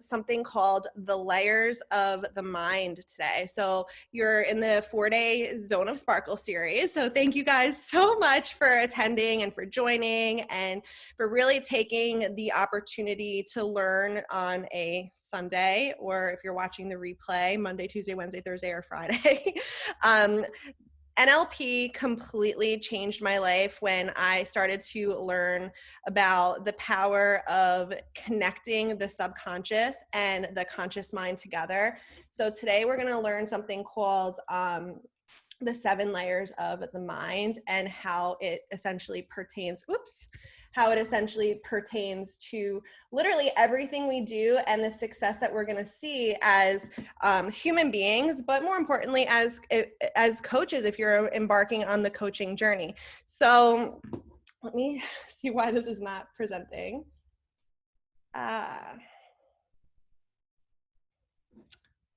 something called the layers of the mind today. So you're in the 4-day Zone of Sparkle series. So thank you guys so much for attending and for joining and for really taking the opportunity to learn on a Sunday, or if you're watching the replay, Monday, Tuesday, Wednesday, Thursday, or Friday. NLP completely changed my life when I started to learn about the power of connecting the subconscious and the conscious mind together. So today we're going to learn something called the 7 layers of the mind and how it essentially pertains, to literally everything we do and the success that we're going to see as human beings, but more importantly as coaches if you're embarking on the coaching journey. So let me see why this is not presenting.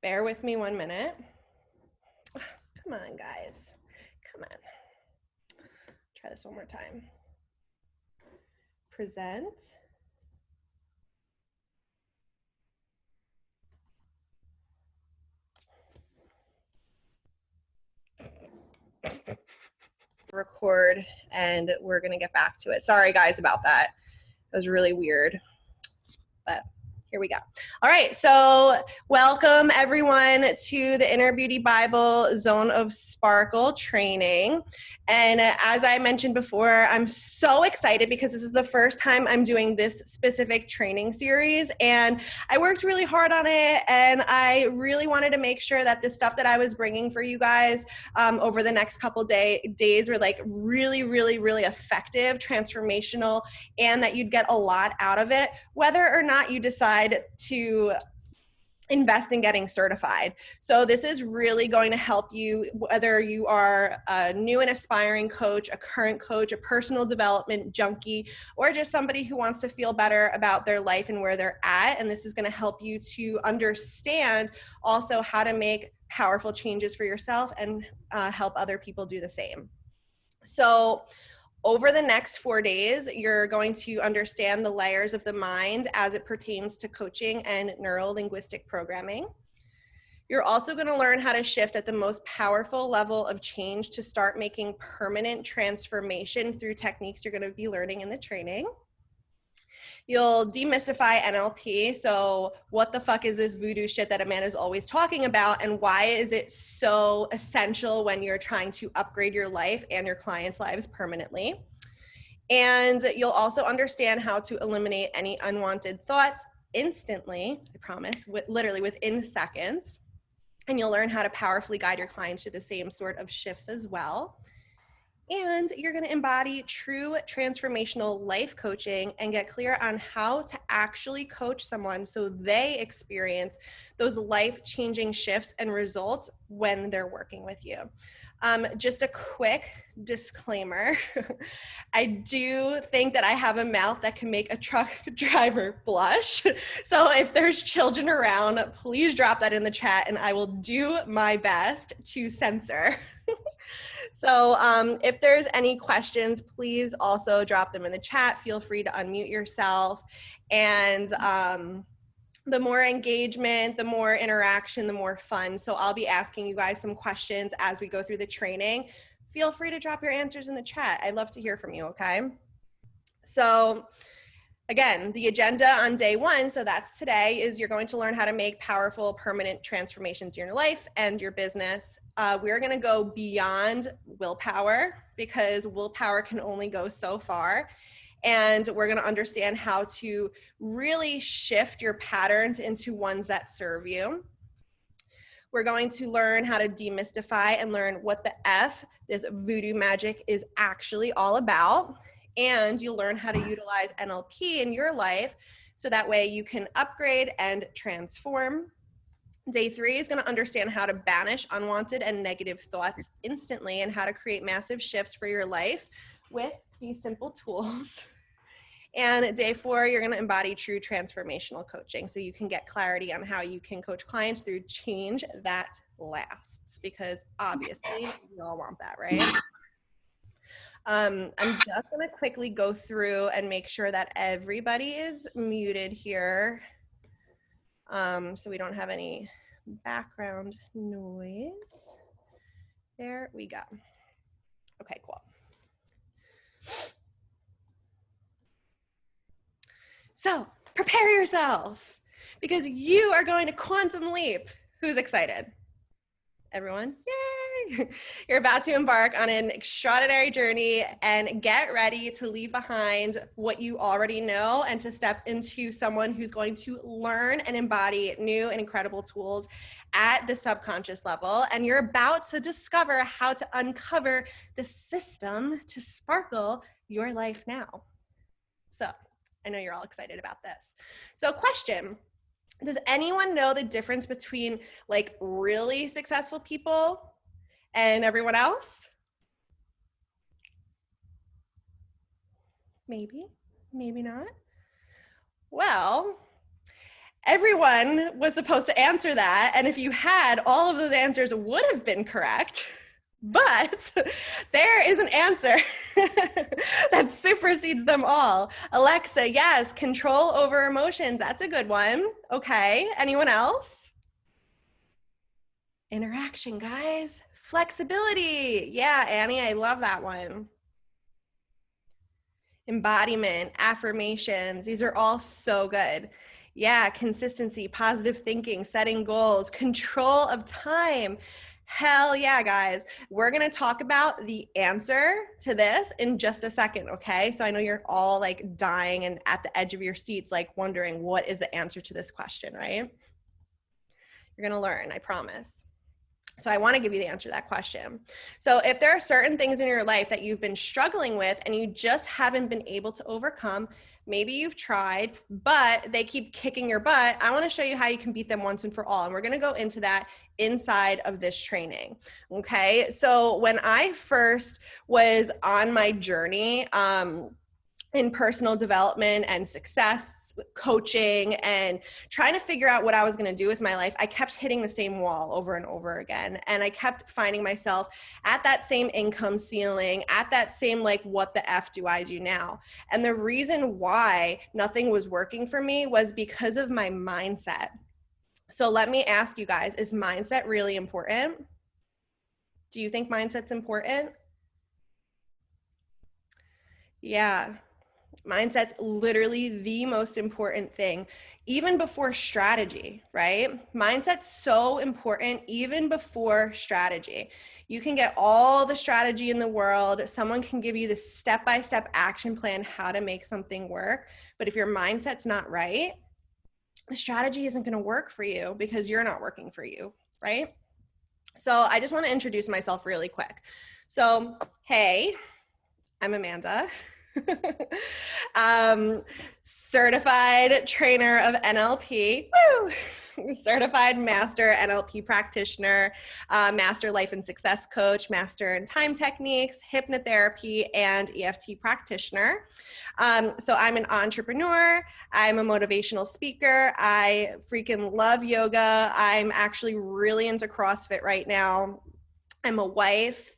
Bear with me 1 minute. Come on, guys. Come on. Try this one more time. Present. Record, and we're going to get back to it. Sorry, guys, about that. It was really weird, but here we go. All right, so welcome everyone to the Inner Beauty Bible Zone of Sparkle training. And as I mentioned before, I'm so excited because this is the first time I'm doing this specific training series, and I worked really hard on it, and I really wanted to make sure that the stuff that I was bringing for you guys over the next couple days were like really, really, really effective, transformational, and that you'd get a lot out of it, whether or not you decide to invest in getting certified. So this is really going to help you, whether you are a new and aspiring coach, a current coach, a personal development junkie, or just somebody who wants to feel better about their life and where they're at. And this is going to help you to understand also how to make powerful changes for yourself and help other people do the same. So over the next 4 days, you're going to understand the layers of the mind as it pertains to coaching and Neuro Linguistic Programming. You're also going to learn how to shift at the most powerful level of change to start making permanent transformation through techniques you're going to be learning in the training. You'll demystify NLP. So what the fuck is this voodoo shit that Amanda's always talking about, and why is it so essential when you're trying to upgrade your life and your clients' lives permanently? And you'll also understand how to eliminate any unwanted thoughts instantly, I promise, literally within seconds. And you'll learn how to powerfully guide your clients to the same sort of shifts as well. And you're going to embody true transformational life coaching and get clear on how to actually coach someone so they experience those life-changing shifts and results when they're working with you. Just a quick disclaimer. I do think that I have a mouth that can make a truck driver blush. So if there's children around, please drop that in the chat and I will do my best to censor. So if there's any questions, please also drop them in the chat. Feel free to unmute yourself. And the more engagement, the more interaction, the more fun. So I'll be asking you guys some questions as we go through the training. Feel free to drop your answers in the chat. I'd love to hear from you, okay? So again, the agenda on day 1, so that's today, is you're going to learn how to make powerful, permanent transformations in your life and your business. We're going to go beyond willpower because willpower can only go so far. And we're going to understand how to really shift your patterns into ones that serve you. We're going to learn how to demystify and learn what the F, this voodoo magic, is actually all about. And you'll learn how to utilize NLP in your life so that way you can upgrade and transform. Day 3 is going to understand how to banish unwanted and negative thoughts instantly and how to create massive shifts for your life with these simple tools. And day 4, you're going to embody true transformational coaching so you can get clarity on how you can coach clients through change that lasts, because obviously we all want that, right? I'm just going to quickly go through and make sure that everybody is muted here. so we don't have any background noise. There we go. Okay, cool. So prepare yourself because you are going to quantum leap. Who's excited? Everyone? Yay! You're about to embark on an extraordinary journey and get ready to leave behind what you already know and to step into someone who's going to learn and embody new and incredible tools at the subconscious level. And you're about to discover how to uncover the system to sparkle your life now. So I know you're all excited about this. So question. Does anyone know the difference between like really successful people and everyone else? Maybe, maybe not. Well, everyone was supposed to answer that. And if you had, all of those answers would have been correct. But there is an answer that supersedes them all. Alexa, yes, control over emotions. That's a good one. Okay, anyone else? Interaction, guys. Flexibility. Yeah, Annie, I love that one. Embodiment, affirmations. These are all so good. Yeah, consistency, positive thinking, setting goals, control of time. Hell yeah, guys. We're going to talk about the answer to this in just a second, okay? So I know you're all like dying and at the edge of your seats, like wondering what is the answer to this question, right? You're going to learn, I promise. So I want to give you the answer to that question. So if there are certain things in your life that you've been struggling with and you just haven't been able to overcome, maybe you've tried, but they keep kicking your butt, I want to show you how you can beat them once and for all. And we're going to go into that inside of this training. Okay. So when I first was on my journey, in personal development and success coaching and trying to figure out what I was going to do with my life, I kept hitting the same wall over and over again. And I kept finding myself at that same income ceiling, at that same, like, what the F do I do now? And the reason why nothing was working for me was because of my mindset. So let me ask you guys, is mindset really important? Do you think mindset's important? Yeah. Mindset's literally the most important thing, even before strategy, right? Mindset's so important even before strategy. You can get all the strategy in the world. Someone can give you the step-by-step action plan how to make something work. But if your mindset's not right, the strategy isn't going to work for you because you're not working for you, right? So I just want to introduce myself really quick. So, hey, I'm Amanda. Certified trainer of NLP, woo! Certified master NLP practitioner, master life and success coach, master in time techniques, hypnotherapy, and EFT practitioner. So I'm an entrepreneur. I'm a motivational speaker. I freaking love yoga. I'm actually really into CrossFit right now. I'm a wife.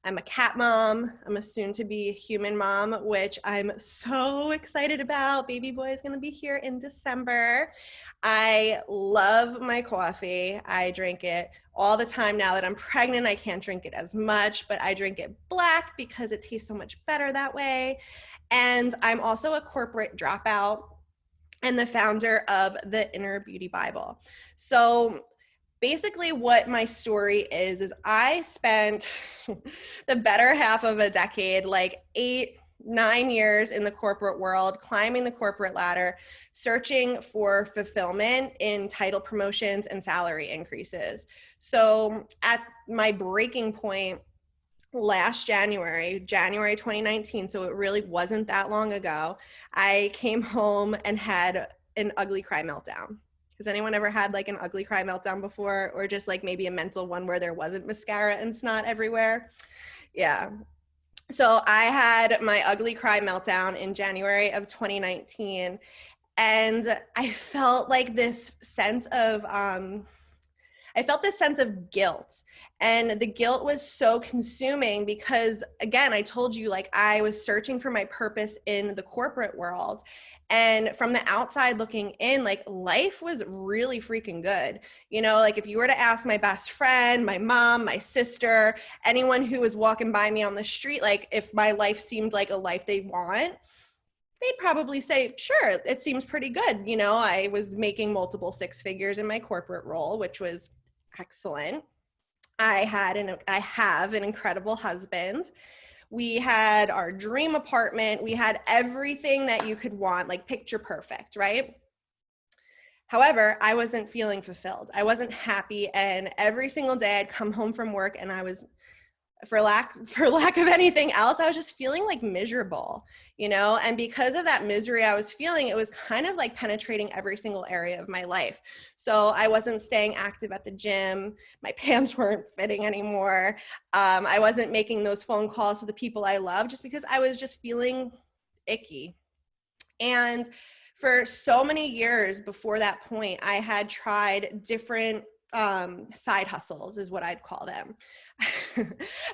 I'm a cat mom. I'm a soon-to-be human mom, which I'm so excited about. Baby boy is going to be here in December. I love my coffee. I drink it all the time now that I'm pregnant. I can't drink it as much, but I drink it black because it tastes so much better that way. And I'm also a corporate dropout and the founder of the Inner Beauty Bible. So basically what my story is I spent the better half of a decade, like 8-9 years in the corporate world, climbing the corporate ladder, searching for fulfillment in title promotions and salary increases. So at my breaking point last January 2019, so it really wasn't that long ago, I came home and had an ugly cry meltdown. Has anyone ever had like an ugly cry meltdown before, or just like maybe a mental one where there wasn't mascara and snot everywhere? Yeah. So I had my ugly cry meltdown in January of 2019, and I felt like this sense of, I felt this sense of guilt, and the guilt was so consuming because, again, I told you, like, I was searching for my purpose in the corporate world. And from the outside looking in, like, life was really freaking good. You know, like, if you were to ask my best friend, my mom, my sister, anyone who was walking by me on the street, like, if my life seemed like a life they want, they'd probably say, sure, it seems pretty good. You know, I was making multiple six figures in my corporate role, which was excellent. I have an incredible husband. We had our dream apartment. We had everything that you could want, like picture perfect, right? However, I wasn't feeling fulfilled. I wasn't happy. And every single day I'd come home from work and I was, for lack of anything else, I was just feeling like miserable, you know? And because of that misery I was feeling, it was kind of like penetrating every single area of my life. So I wasn't staying active at the gym. My pants weren't fitting anymore. I wasn't making those phone calls to the people I love just because I was just feeling icky. And for so many years before that point, I had tried different side hustles, is what I'd call them.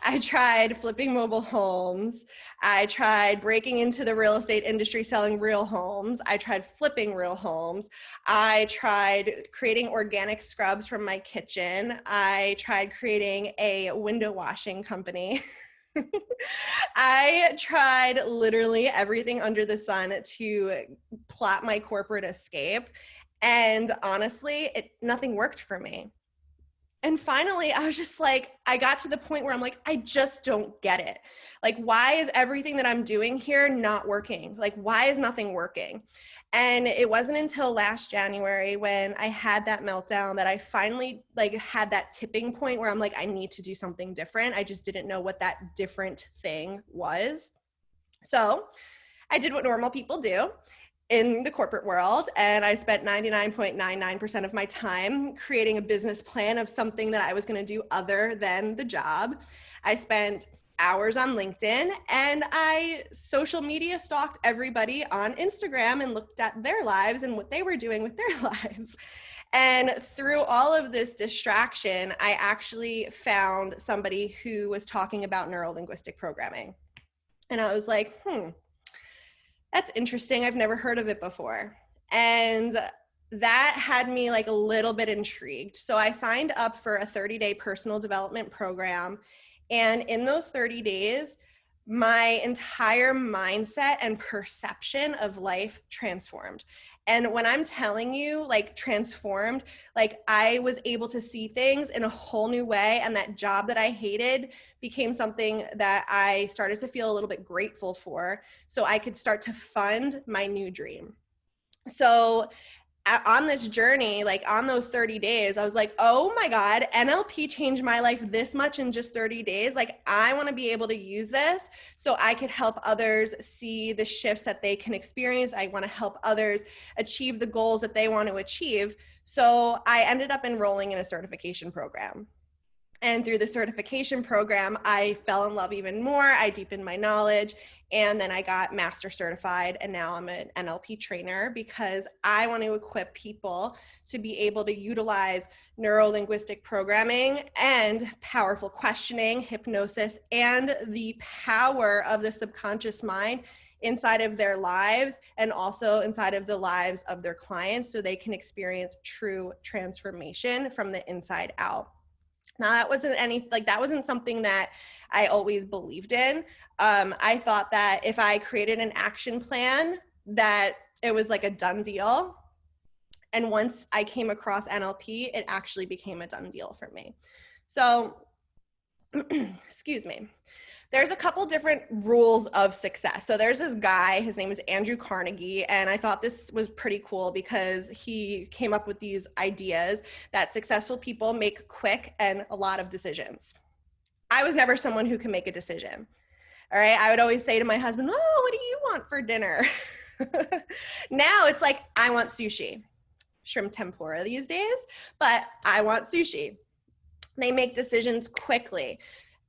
I tried flipping mobile homes. I tried breaking into the real estate industry selling real homes. I tried flipping real homes. I tried creating organic scrubs from my kitchen. I tried creating a window washing company. I tried literally everything under the sun to plot my corporate escape. And honestly, nothing worked for me. And finally, I was just like, I got to the point where I'm like, I just don't get it. Like, why is everything that I'm doing here not working? Like, why is nothing working? And it wasn't until last January when I had that meltdown that I finally like had that tipping point where I'm like, I need to do something different. I just didn't know what that different thing was. So I did what normal people do in the corporate world, and I spent 99.99% of my time creating a business plan of something that I was going to do other than the job. I spent hours on LinkedIn, and I social media stalked everybody on Instagram and looked at their lives and what they were doing with their lives. And through all of this distraction, I actually found somebody who was talking about Neuro Linguistic Programming. And I was like, that's interesting. I've never heard of it before. And that had me like a little bit intrigued. So I signed up for a 30-day personal development program. And in those 30 days, my entire mindset and perception of life transformed. And when I'm telling you, like, transformed, like, I was able to see things in a whole new way. And that job that I hated became something that I started to feel a little bit grateful for, so I could start to fund my new dream. So on this journey, like on those 30 days, I was like, oh my God, NLP changed my life this much in just 30 days. Like, I want to be able to use this so I could help others see the shifts that they can experience. I want to help others achieve the goals that they want to achieve. So I ended up enrolling in a certification program. And through the certification program, I fell in love even more. I deepened my knowledge, and then I got master certified, and now I'm an NLP trainer because I want to equip people to be able to utilize neuro-linguistic programming and powerful questioning, hypnosis, and the power of the subconscious mind inside of their lives and also inside of the lives of their clients, so they can experience true transformation from the inside out. Now, that wasn't something that I always believed in. I thought that if I created an action plan, that it was like a done deal. And once I came across NLP, it actually became a done deal for me. So, excuse me. There's a couple different rules of success. So there's this guy, his name is Andrew Carnegie, and I thought this was pretty cool because he came up with these ideas that successful people make quick and a lot of decisions. I was never someone who can make a decision. All right, I would always say to my husband, oh, what do you want for dinner? Now it's like, I want sushi, shrimp tempura these days, but I want sushi. They make decisions quickly.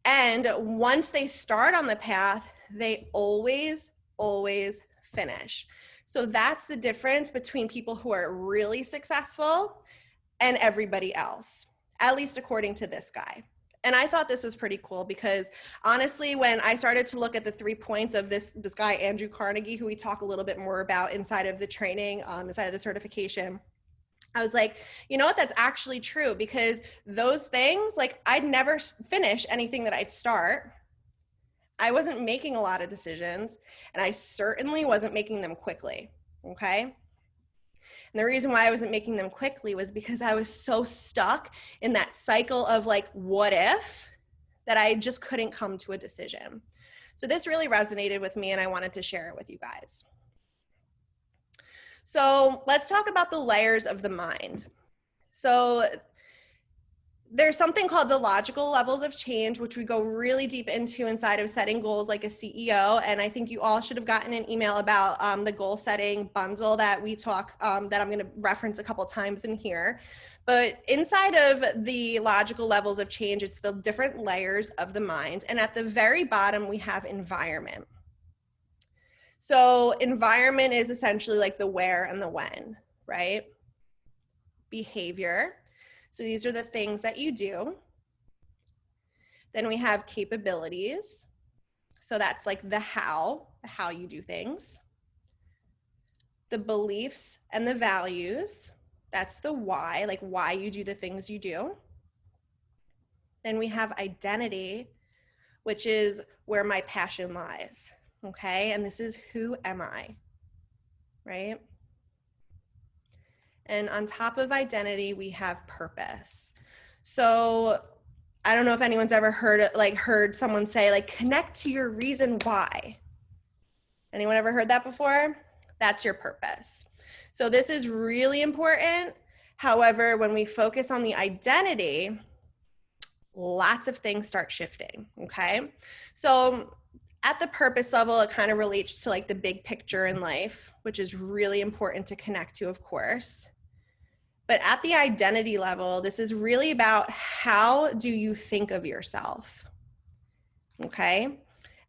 And once they start on the path, they always finish. So that's the difference between people who are really successful and everybody else. at least according to this guy. And I thought this was pretty cool because honestly, when I started to look at the 3 points of this guy, Andrew Carnegie, who we talk a little bit more about inside of the training, inside of the certification, I was like, you know what, that's actually true, because those things, like, I'd never finish anything that I'd start. I wasn't making a lot of decisions, and I certainly wasn't making them quickly, okay? And the reason why I wasn't making them quickly was because I was so stuck in that cycle of like, what if, that I just couldn't come to a decision. So this really resonated with me, and I wanted to share it with you guys. So let's talk about the layers of the mind. So there's something called the logical levels of change, which we go really deep into inside of setting goals like a CEO. And I think you all should have gotten an email about the goal setting bundle that we talk, that I'm going to reference a couple times in here. But inside of the logical levels of change, it's the different layers of the mind. And at the very bottom, we have environment. So environment is essentially like the where and the when, right? Behavior. So these are the things that you do. Then we have capabilities. So that's like the how you do things. The beliefs and the values. That's the why, like why you do the things you do. Then we have identity, which is where my passion lies. Okay, and this is who am I, right? And on top of identity, we have purpose. So I don't know if anyone's ever heard someone say like, connect to your reason why. Anyone ever heard that before? That's your purpose. So this is really important. However, when we focus on the identity, lots of things start shifting, okay? So at the purpose level, it kind of relates to like the big picture in life, which is really important to connect to, of course. But at the identity level, this is really about how do you think of yourself, okay?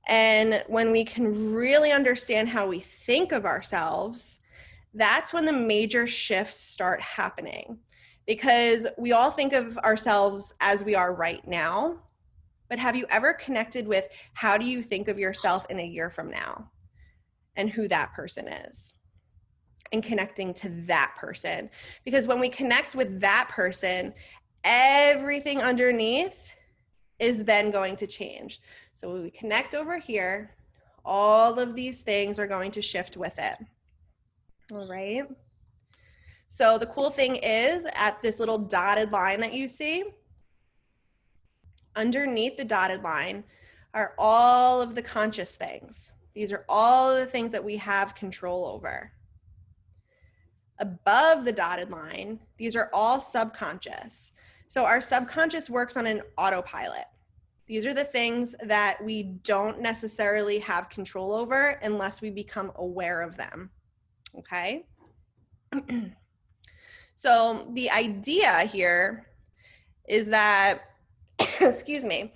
And when we can really understand how we think of ourselves, that's when the major shifts start happening. Because we all think of ourselves as we are right now, but have you ever connected with how do you think of yourself in a year from now and who that person is? And connecting to that person. Because when we connect with that person, everything underneath is then going to change. So when we connect over here, all of these things are going to shift with it. All right. So the cool thing is at this little dotted line that you see, underneath the dotted line are all of the conscious things. These are all of the things that we have control over. Above the dotted line, these are all subconscious. So our subconscious works on an autopilot. These are the things that we don't necessarily have control over unless we become aware of them, okay? So the idea here is that, excuse me,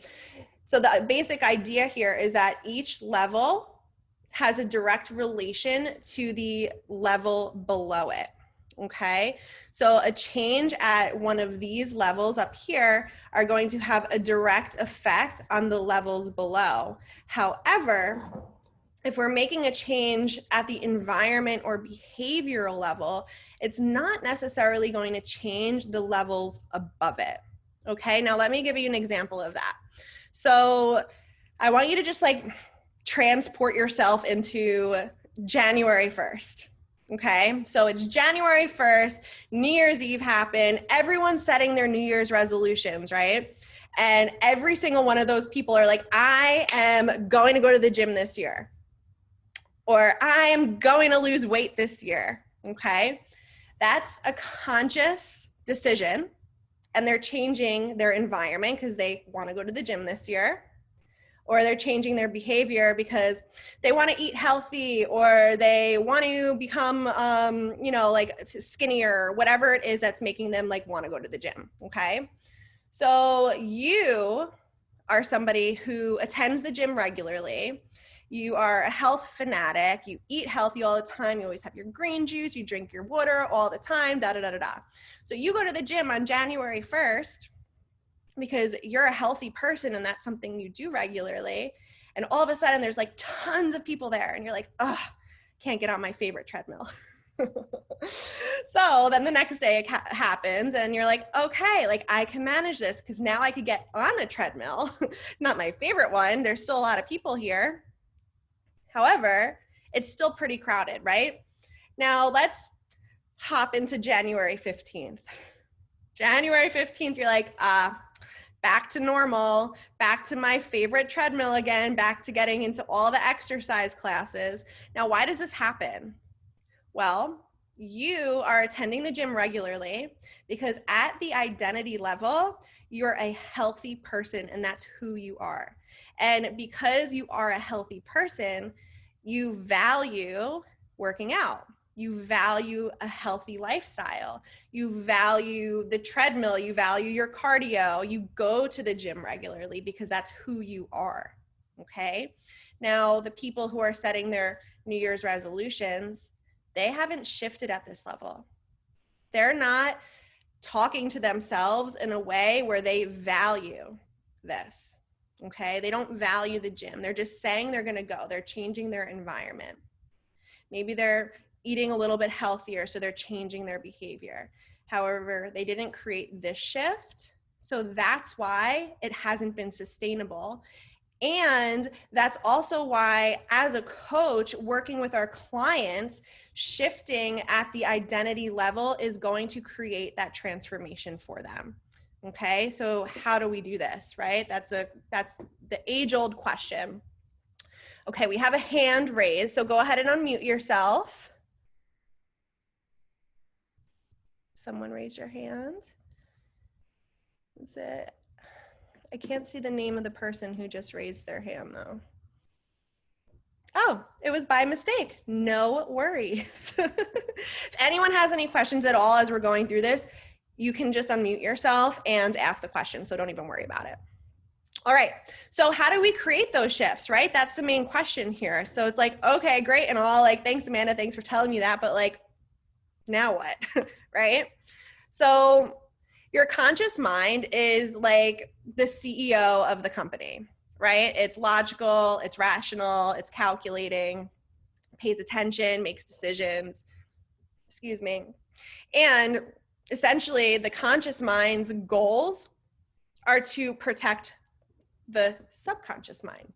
so the basic idea here is that each level has a direct relation to the level below it. Okay, so a change at one of these levels up here are going to have a direct effect on the levels below. However, if we're making a change at the environment or behavioral level, it's not necessarily going to change the levels above it. Okay, now let me give you an example of that. So I want you to just like transport yourself into January 1st. Okay, so it's January 1st, New Year's Eve happened, everyone's setting their New Year's resolutions, right? And every single one of those people are like, I am going to go to the gym this year, or I am going to lose weight this year, okay? That's a conscious decision, and they're changing their environment because they want to go to the gym this year, or they're changing their behavior because they want to eat healthy, or they want to become, you know, like skinnier, whatever it is that's making them like want to go to the gym, okay? So you are somebody who attends the gym regularly. You are a health fanatic. You eat healthy all the time. You always have your green juice. You drink your water all the time, da, da, da, da, da. So you go to the gym on January 1st, because you're a healthy person and that's something you do regularly. And all of a sudden there's like tons of people there and you're like, oh, can't get on my favorite treadmill. So then the next day it happens and you're like, okay, like I can manage this because now I could get on a treadmill. Not my favorite one. There's still a lot of people here. However, it's still pretty crowded, right? Now let's hop into January 15th. January 15th, you're like, back to normal, back to my favorite treadmill again, back to getting into all the exercise classes. Now, why does this happen? Well, you are attending the gym regularly because at the identity level, you're a healthy person and that's who you are. And because you are a healthy person, you value working out. You value a healthy lifestyle. You value the treadmill. You value your cardio. You go to the gym regularly because that's who you are, okay? Now, the people who are setting their New Year's resolutions, they haven't shifted at this level. They're not talking to themselves in a way where they value this, okay? They don't value the gym. They're just saying they're gonna go. They're changing their environment. Maybe they're eating a little bit healthier, so they're changing their behavior. However, they didn't create this shift, so that's why it hasn't been sustainable. And that's also why, as a coach, working with our clients, shifting at the identity level is going to create that transformation for them. Okay, so how do we do this, right? That's the age-old question. Okay, we have a hand raised, so go ahead and unmute yourself. Someone raise your hand. Is it? I can't see the name of the person who just raised their hand though. Oh, it was by mistake. No worries. If anyone has any questions at all as we're going through this, you can just unmute yourself and ask the question, so don't even worry about it. All right, so how do we create those shifts, right? That's the main question here. So it's like, okay, great and all, like, thanks Amanda, thanks for telling me that, but like, now what, right? So your conscious mind is like the CEO of the company, right? It's logical, it's rational, it's calculating, pays attention, makes decisions, excuse me. And essentially the conscious mind's goals are to protect the subconscious mind.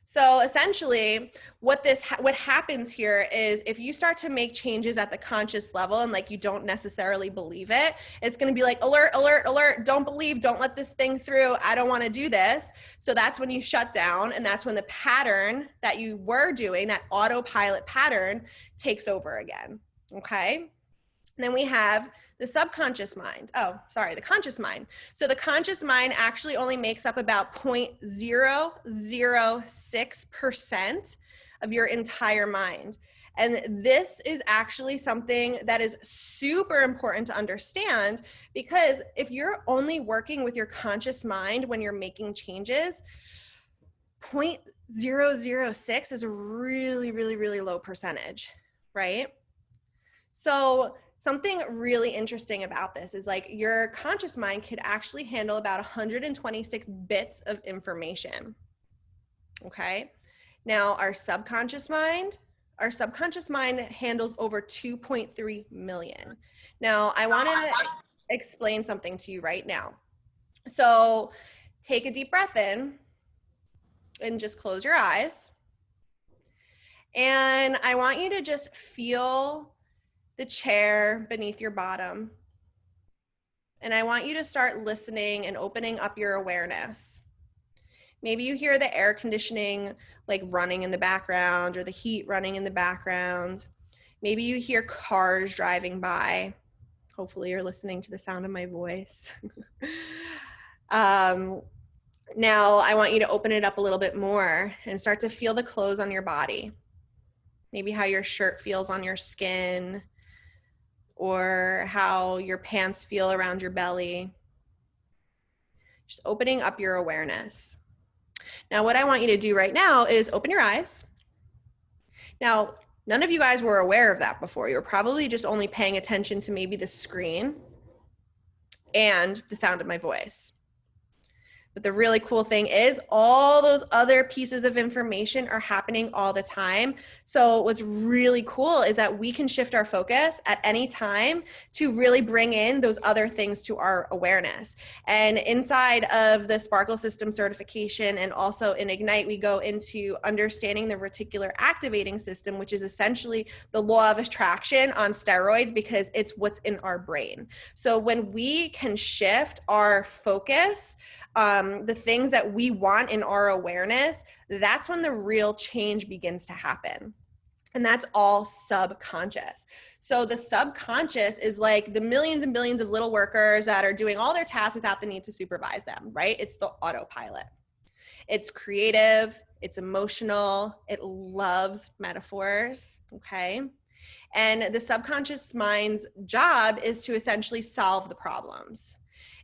So essentially what happens here is if you start to make changes at the conscious level and like you don't necessarily believe it, it's going to be like alert, alert, alert, don't believe, don't let this thing through, I don't want to do this. So that's when you shut down, and that's when the pattern that you were doing, that autopilot pattern, takes over again. Okay? And then we have the subconscious mind. Oh, sorry, the conscious mind. So the conscious mind actually only makes up about 0.006% of your entire mind. And this is actually something that is super important to understand, because if you're only working with your conscious mind when you're making changes, 0.006 is a really, really, really low percentage, right? So something really interesting about this is like your conscious mind could actually handle about 126 bits of information. Okay. Now our subconscious mind handles over 2.3 million. Now I want to explain something to you right now. So take a deep breath in and just close your eyes. And I want you to just feel the chair beneath your bottom. And I want you to start listening and opening up your awareness. Maybe you hear the air conditioning like running in the background, or the heat running in the background. Maybe you hear cars driving by. Hopefully you're listening to the sound of my voice. Now I want you to open it up a little bit more and start to feel the clothes on your body. Maybe how your shirt feels on your skin, or how your pants feel around your belly. Just opening up your awareness. Now, what I want you to do right now is open your eyes. Now, none of you guys were aware of that before. You were probably just only paying attention to maybe the screen and the sound of my voice. But the really cool thing is all those other pieces of information are happening all the time. So what's really cool is that we can shift our focus at any time to really bring in those other things to our awareness. And inside of the Sparkle System certification and also in Ignite, we go into understanding the reticular activating system, which is essentially the law of attraction on steroids because it's what's in our brain. So when we can shift our focus, the things that we want in our awareness, that's when the real change begins to happen. And that's all subconscious. So the subconscious is like the millions and billions of little workers that are doing all their tasks without the need to supervise them, right? It's the autopilot. It's creative, it's emotional, it loves metaphors, okay? And the subconscious mind's job is to essentially solve the problems.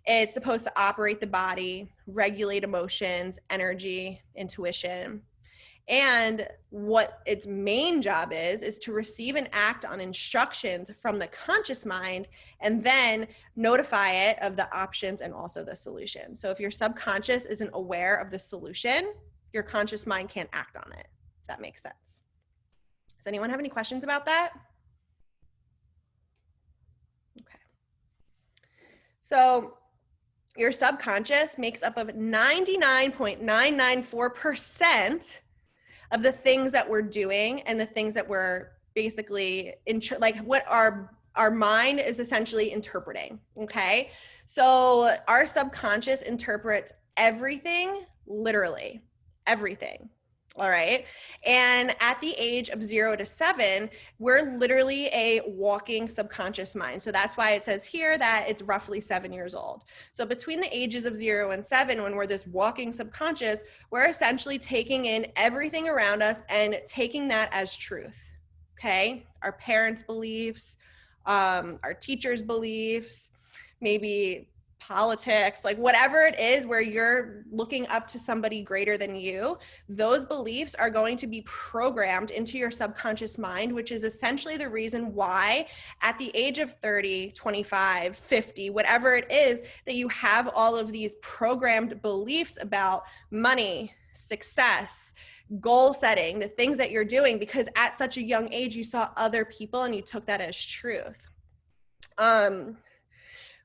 It's supposed to operate the body, regulate emotions, energy, intuition. And what its main job is to receive and act on instructions from the conscious mind and then notify it of the options and also the solution. So if your subconscious isn't aware of the solution, your conscious mind can't act on it. Does that make sense? Does anyone have any questions about that? Okay. So your subconscious makes up of 99.994% of the things that we're doing and the things that we're basically like what our mind is essentially interpreting, okay? So our subconscious interprets everything, literally everything. All right. And at the age of 0 to 7, we're literally a walking subconscious mind. So that's why it says here that it's roughly 7 years old. So between the ages of 0 and 7, when we're this walking subconscious, we're essentially taking in everything around us and taking that as truth. Okay. Our parents' beliefs, our teachers' beliefs, maybe politics, like whatever it is where you're looking up to somebody greater than you, those beliefs are going to be programmed into your subconscious mind, which is essentially the reason why at the age of 30, 25, 50, whatever it is, that you have all of these programmed beliefs about money, success, goal setting, the things that you're doing, because at such a young age, you saw other people and you took that as truth.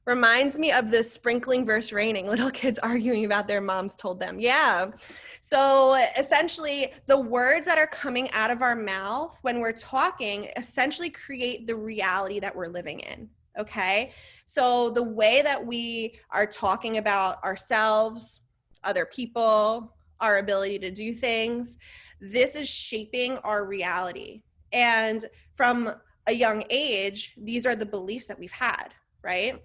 Reminds me of the sprinkling versus raining, little kids arguing about their moms told them. Yeah. So essentially, the words that are coming out of our mouth when we're talking essentially create the reality that we're living in. Okay. So the way that we are talking about ourselves, other people, our ability to do things, this is shaping our reality. And from a young age, these are the beliefs that we've had, right?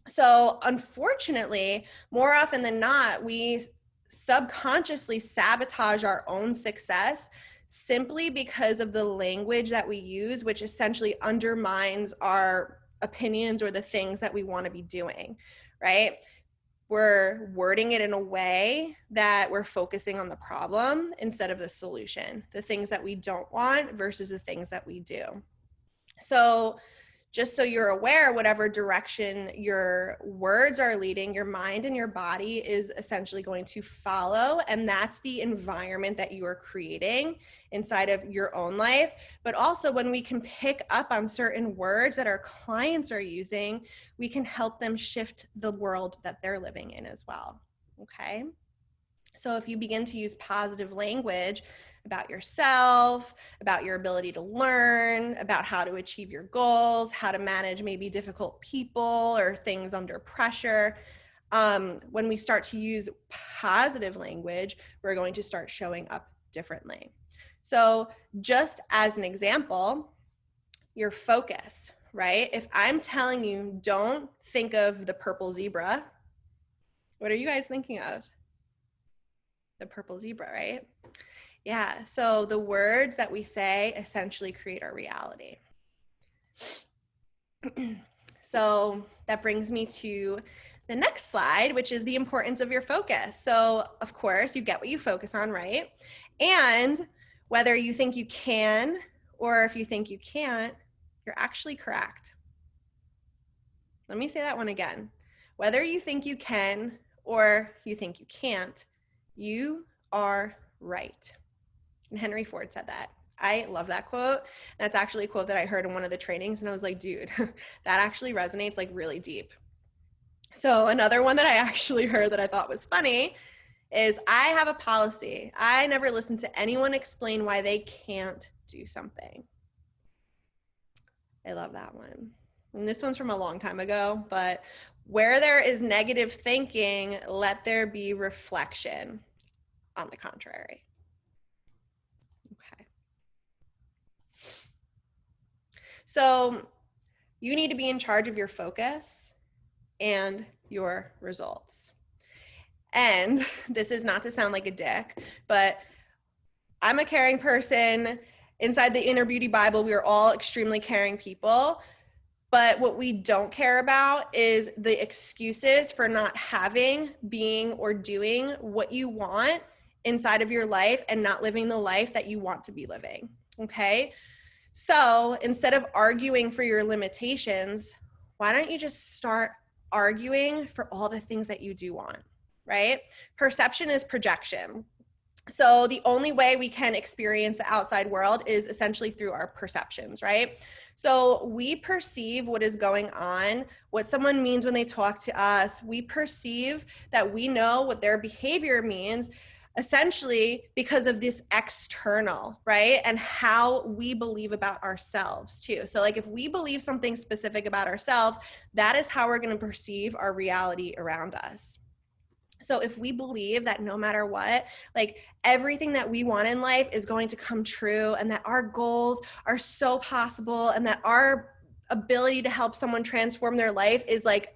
So unfortunately, more often than not, we subconsciously sabotage our own success simply because of the language that we use, which essentially undermines our opinions or the things that we want to be doing, right? We're wording it in a way that we're focusing on the problem instead of the solution, the things that we don't want versus the things that we do. So just so you're aware, whatever direction your words are leading, your mind and your body is essentially going to follow. And that's the environment that you are creating inside of your own life. But also when we can pick up on certain words that our clients are using, we can help them shift the world that they're living in as well. Okay. So if you begin to use positive language about yourself, about your ability to learn, about how to achieve your goals, how to manage maybe difficult people or things under pressure, when we start to use positive language, we're going to start showing up differently. So just as an example, your focus, right? If I'm telling you, don't think of the purple zebra, what are you guys thinking of? The purple zebra, right? Yeah, so the words that we say essentially create our reality. So that brings me to the next slide, which is the importance of your focus. So of course, you get what you focus on, right? And whether you think you can or if you think you can't, you're actually correct. Let me say that one again. Whether you think you can or you think you can't, you are right. And Henry Ford said that. I love that quote. That's actually a quote that I heard in one of the trainings, and I was like, dude, that actually resonates like really deep. So another one that I actually heard that I thought was funny is, I have a policy. I never listen to anyone explain why they can't do something. I love that one. And this one's from a long time ago, but where there is negative thinking, let there be reflection on the contrary. Okay. So you need to be in charge of your focus and your results. And this is not to sound like a dick, but I'm a caring person. Inside the Inner Beauty Bible, we are all extremely caring people. But what we don't care about is the excuses for not having, being, or doing what you want inside of your life and not living the life that you want to be living. Okay? So instead of arguing for your limitations, why don't you just start arguing for all the things that you do want, right? Perception is projection. So the only way we can experience the outside world is essentially through our perceptions, right? So we perceive what is going on, what someone means when they talk to us. We perceive that we know what their behavior means, essentially because of this external, right? And how we believe about ourselves too. So like if we believe something specific about ourselves, that is how we're going to perceive our reality around us. So if we believe that no matter what, like everything that we want in life is going to come true, and that our goals are so possible, and that our ability to help someone transform their life is like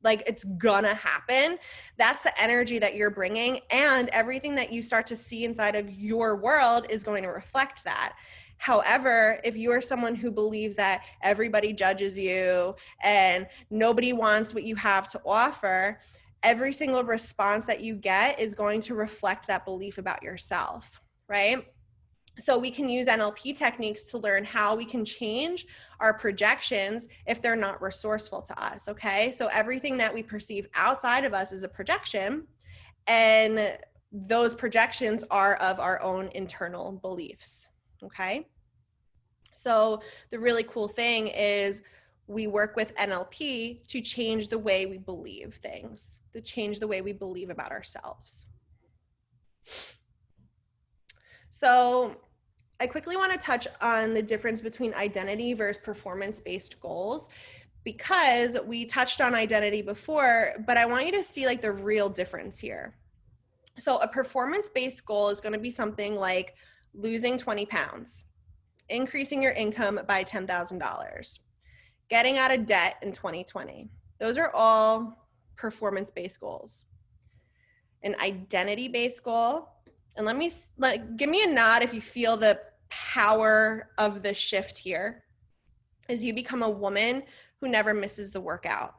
it's gonna happen, that's the energy that you're bringing, and everything that you start to see inside of your world is going to reflect that. However, if you are someone who believes that everybody judges you and nobody wants what you have to offer, every single response that you get is going to reflect that belief about yourself, right? So we can use NLP techniques to learn how we can change our projections if they're not resourceful to us, okay? So everything that we perceive outside of us is a projection, and those projections are of our own internal beliefs, okay? So the really cool thing is we work with NLP to change the way we believe things, to change the way we believe about ourselves. So I quickly want to touch on the difference between identity versus performance-based goals, because we touched on identity before, but I want you to see like the real difference here. So a performance-based goal is going to be something like losing 20 pounds, increasing your income by $10,000, getting out of debt in 2020. Those are all performance-based goals. An identity-based goal, and let me give me a nod if you feel the power of the shift here, is you become a woman who never misses the workout.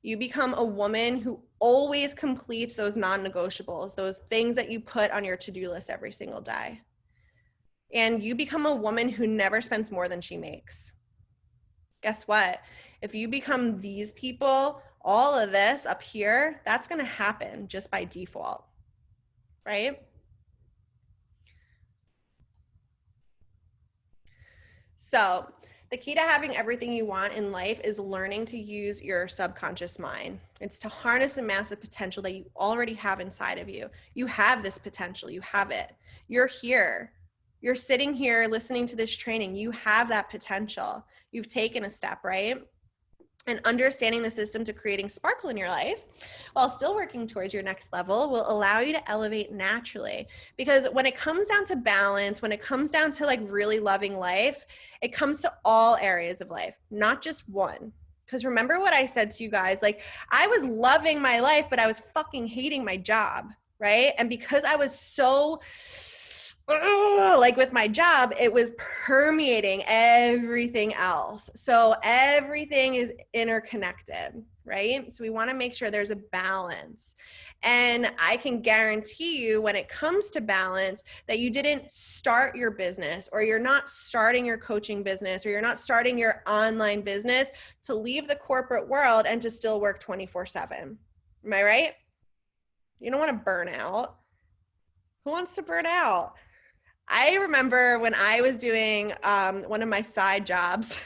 You become a woman who always completes those non-negotiables, those things that you put on your to-do list every single day. And you become a woman who never spends more than she makes. Guess what? If you become these people, all of this up here, that's going to happen just by default, right? So the key to having everything you want in life is learning to use your subconscious mind. It's to harness the massive potential that you already have inside of you. You have this potential. You have it. You're here. You're sitting here listening to this training. You have that potential. You've taken a step, right? And understanding the system to creating sparkle in your life while still working towards your next level will allow you to elevate naturally. Because when it comes down to balance, when it comes down to like really loving life, it comes to all areas of life, not just one. Because remember what I said to you guys, like I was loving my life, but I was fucking hating my job, right? And because I was so like with my job, it was permeating everything else. So everything is interconnected, right? So we want to make sure there's a balance. And I can guarantee you when it comes to balance that you didn't start your business, or you're not starting your coaching business, or you're not starting your online business to leave the corporate world and to still work 24/7. Am I right? You don't want to burn out. Who wants to burn out? I remember when I was doing one of my side jobs,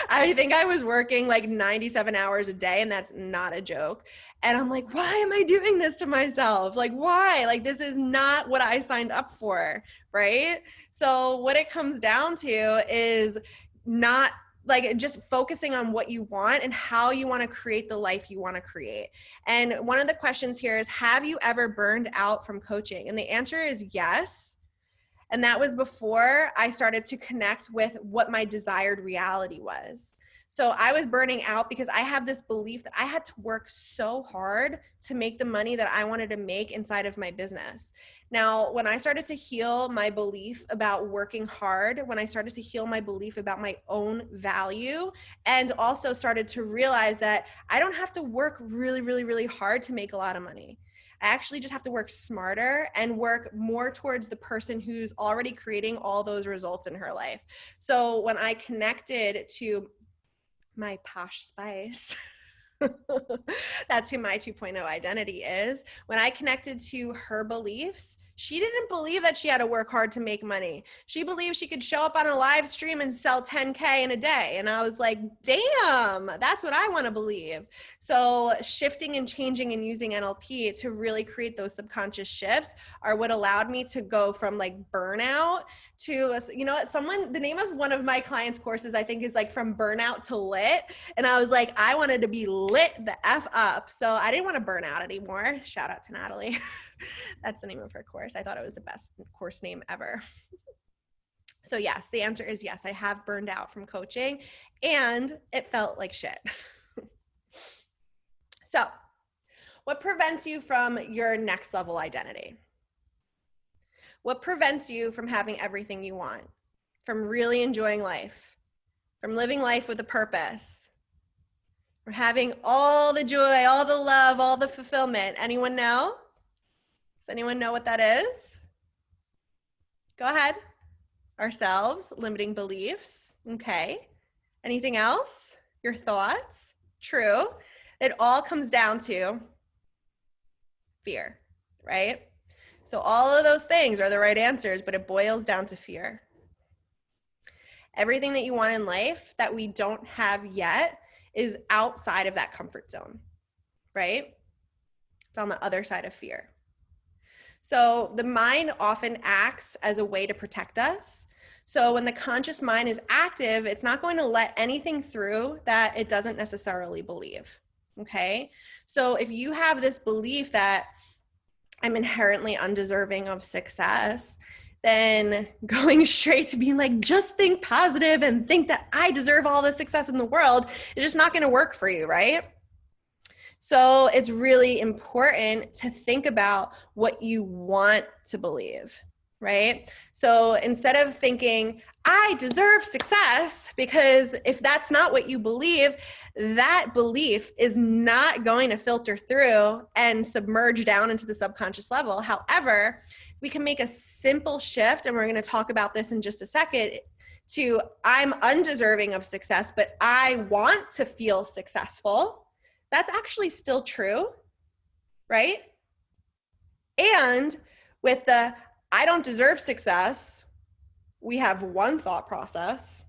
I think I was working like 97 hours a day, and that's not a joke. And I'm like, why am I doing this to myself? Like, why? Like, this is not what I signed up for, right? So what it comes down to is not like just focusing on what you want and how you want to create the life you want to create. And one of the questions here is, have you ever burned out from coaching? And the answer is yes. And that was before I started to connect with what my desired reality was. So I was burning out because I had this belief that I had to work so hard to make the money that I wanted to make inside of my business. Now, when I started to heal my belief about working hard, when I started to heal my belief about my own value, and also started to realize that I don't have to work really, really, really hard to make a lot of money. I actually just have to work smarter and work more towards the person who's already creating all those results in her life. So when I connected to my posh spice, that's who my 2.0 identity is. When I connected to her beliefs, she didn't believe that she had to work hard to make money. She believed she could show up on a live stream and sell 10K in a day. And I was like, damn, that's what I want to believe. So shifting and changing and using NLP to really create those subconscious shifts are what allowed me to go from like burnout to, you know, the name of one of my clients' courses, I think, is like from burnout to lit. And I was like, I wanted to be lit the F up. So I didn't want to burn out anymore. Shout out to Natalie. That's the name of her course. I thought it was the best course name ever. So yes, the answer is yes. I have burned out from coaching and it felt like shit. So what prevents you from your next level identity? What prevents you from having everything you want, from really enjoying life, from living life with a purpose, from having all the joy, all the love, all the fulfillment? Anyone know? Does anyone know what that is? Go ahead. Ourselves, limiting beliefs. Okay. Anything else? Your thoughts? True. It all comes down to fear, right? So all of those things are the right answers, but it boils down to fear. Everything that you want in life that we don't have yet is outside of that comfort zone, right? It's on the other side of fear. So the mind often acts as a way to protect us. So when the conscious mind is active, it's not going to let anything through that it doesn't necessarily believe, okay? So if you have this belief that I'm inherently undeserving of success, then going straight to being like, just think positive and think that I deserve all the success in the world is just not going to work for you, right? So it's really important to think about what you want to believe, right? So instead of thinking, I deserve success, because if that's not what you believe, that belief is not going to filter through and submerge down into the subconscious level. However, we can make a simple shift, and we're going to talk about this in just a second, to I'm undeserving of success, but I want to feel successful. That's actually still true, right? And with the I don't deserve success, we have one thought process,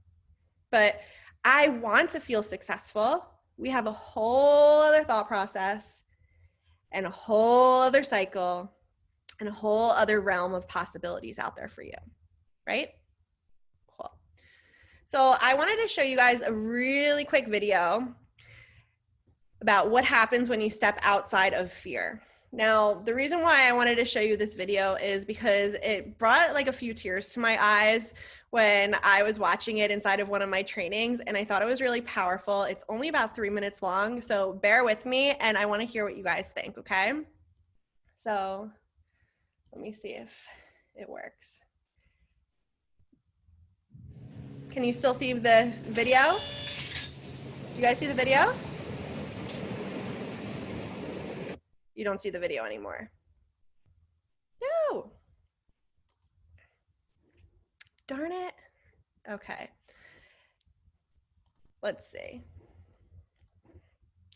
but I want to feel successful, we have a whole other thought process and a whole other cycle and a whole other realm of possibilities out there for you, right? Cool. So I wanted to show you guys a really quick video about what happens when you step outside of fear. Now, the reason why I wanted to show you this video is because it brought like a few tears to my eyes when I was watching it inside of one of my trainings, and I thought it was really powerful. It's only about 3 minutes long, so bear with me, and I want to hear what you guys think, okay? So let me see if it works. Can you still see the video? You guys see the video? You don't see the video anymore. No. Darn it. Okay. Let's see.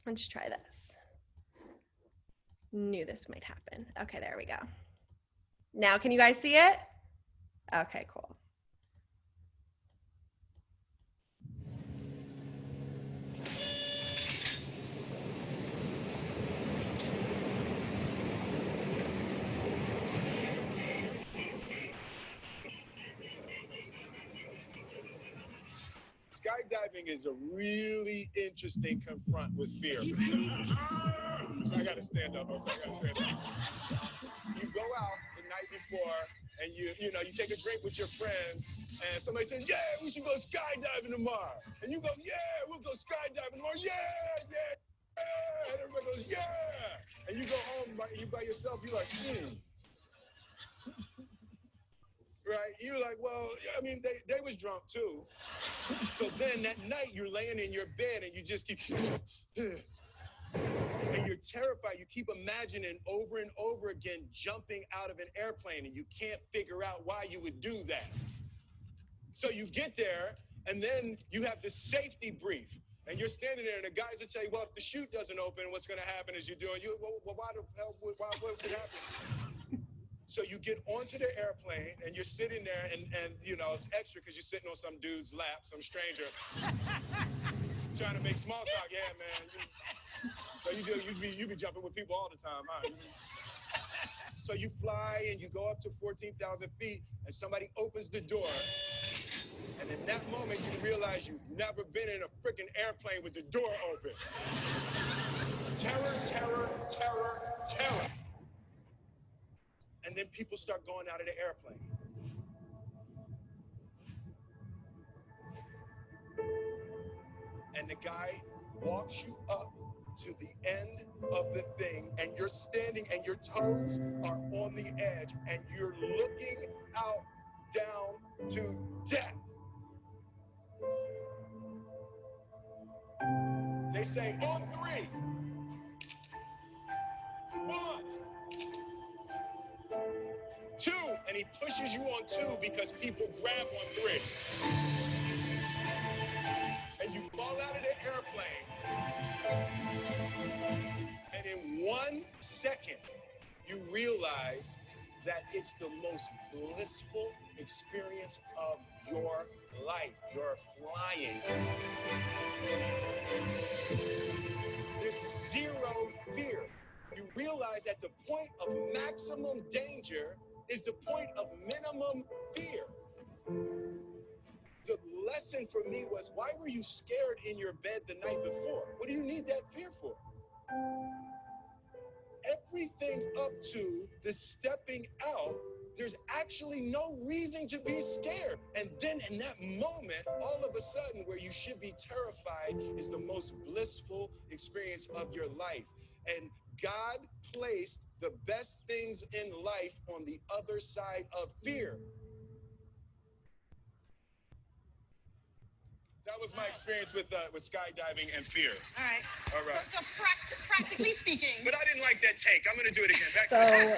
Let's try this. Knew this might happen. Okay, there we go. Now, can you guys see it? Okay, cool. Skydiving is a really interesting confront with fear. So I gotta stand up. You go out the night before and you take a drink with your friends and somebody says, yeah, we should go skydiving tomorrow. And you go, yeah, we'll go skydiving tomorrow. Yeah. And everybody goes, yeah. And you go home by yourself, you're like, Right? You're like, well, I mean, they was drunk too. So then that night you're laying in your bed and you just keep, and you're terrified. You keep imagining over and over again jumping out of an airplane and you can't figure out why you would do that. So you get there and then you have this safety brief and you're standing there and the guys will tell you, well, if the chute doesn't open, what's going to happen is well, why the hell, what would happen? So you get onto the airplane and you're sitting there and you know, it's extra because you're sitting on some dude's lap, some stranger, trying to make small talk. Yeah, man. So you be jumping with people all the time, huh? So you fly and you go up to 14,000 feet and somebody opens the door. And in that moment, you realize you've never been in a freaking airplane with the door open. Terror, terror, terror, terror. And then people start going out of the airplane. And the guy walks you up to the end of the thing, and you're standing and your toes are on the edge, and you're looking out down to death. They say, on three. 1, 2, and he pushes you on 2 because people grab on 3. And you fall out of the airplane. And in 1 second, you realize that it's the most blissful experience of your life. You're flying. There's zero fear. You realize that the point of maximum danger is the point of minimum fear. The lesson for me was, why were you scared in your bed the night before? What do you need that fear for? Everything up to the stepping out, there's actually no reason to be scared. And then in that moment, all of a sudden, where you should be terrified is the most blissful experience of your life. And God placed the best things in life on the other side of fear. That was my experience with skydiving and fear. All right. All right. So practically speaking. But I didn't like that take. I'm going to do it again. Back to So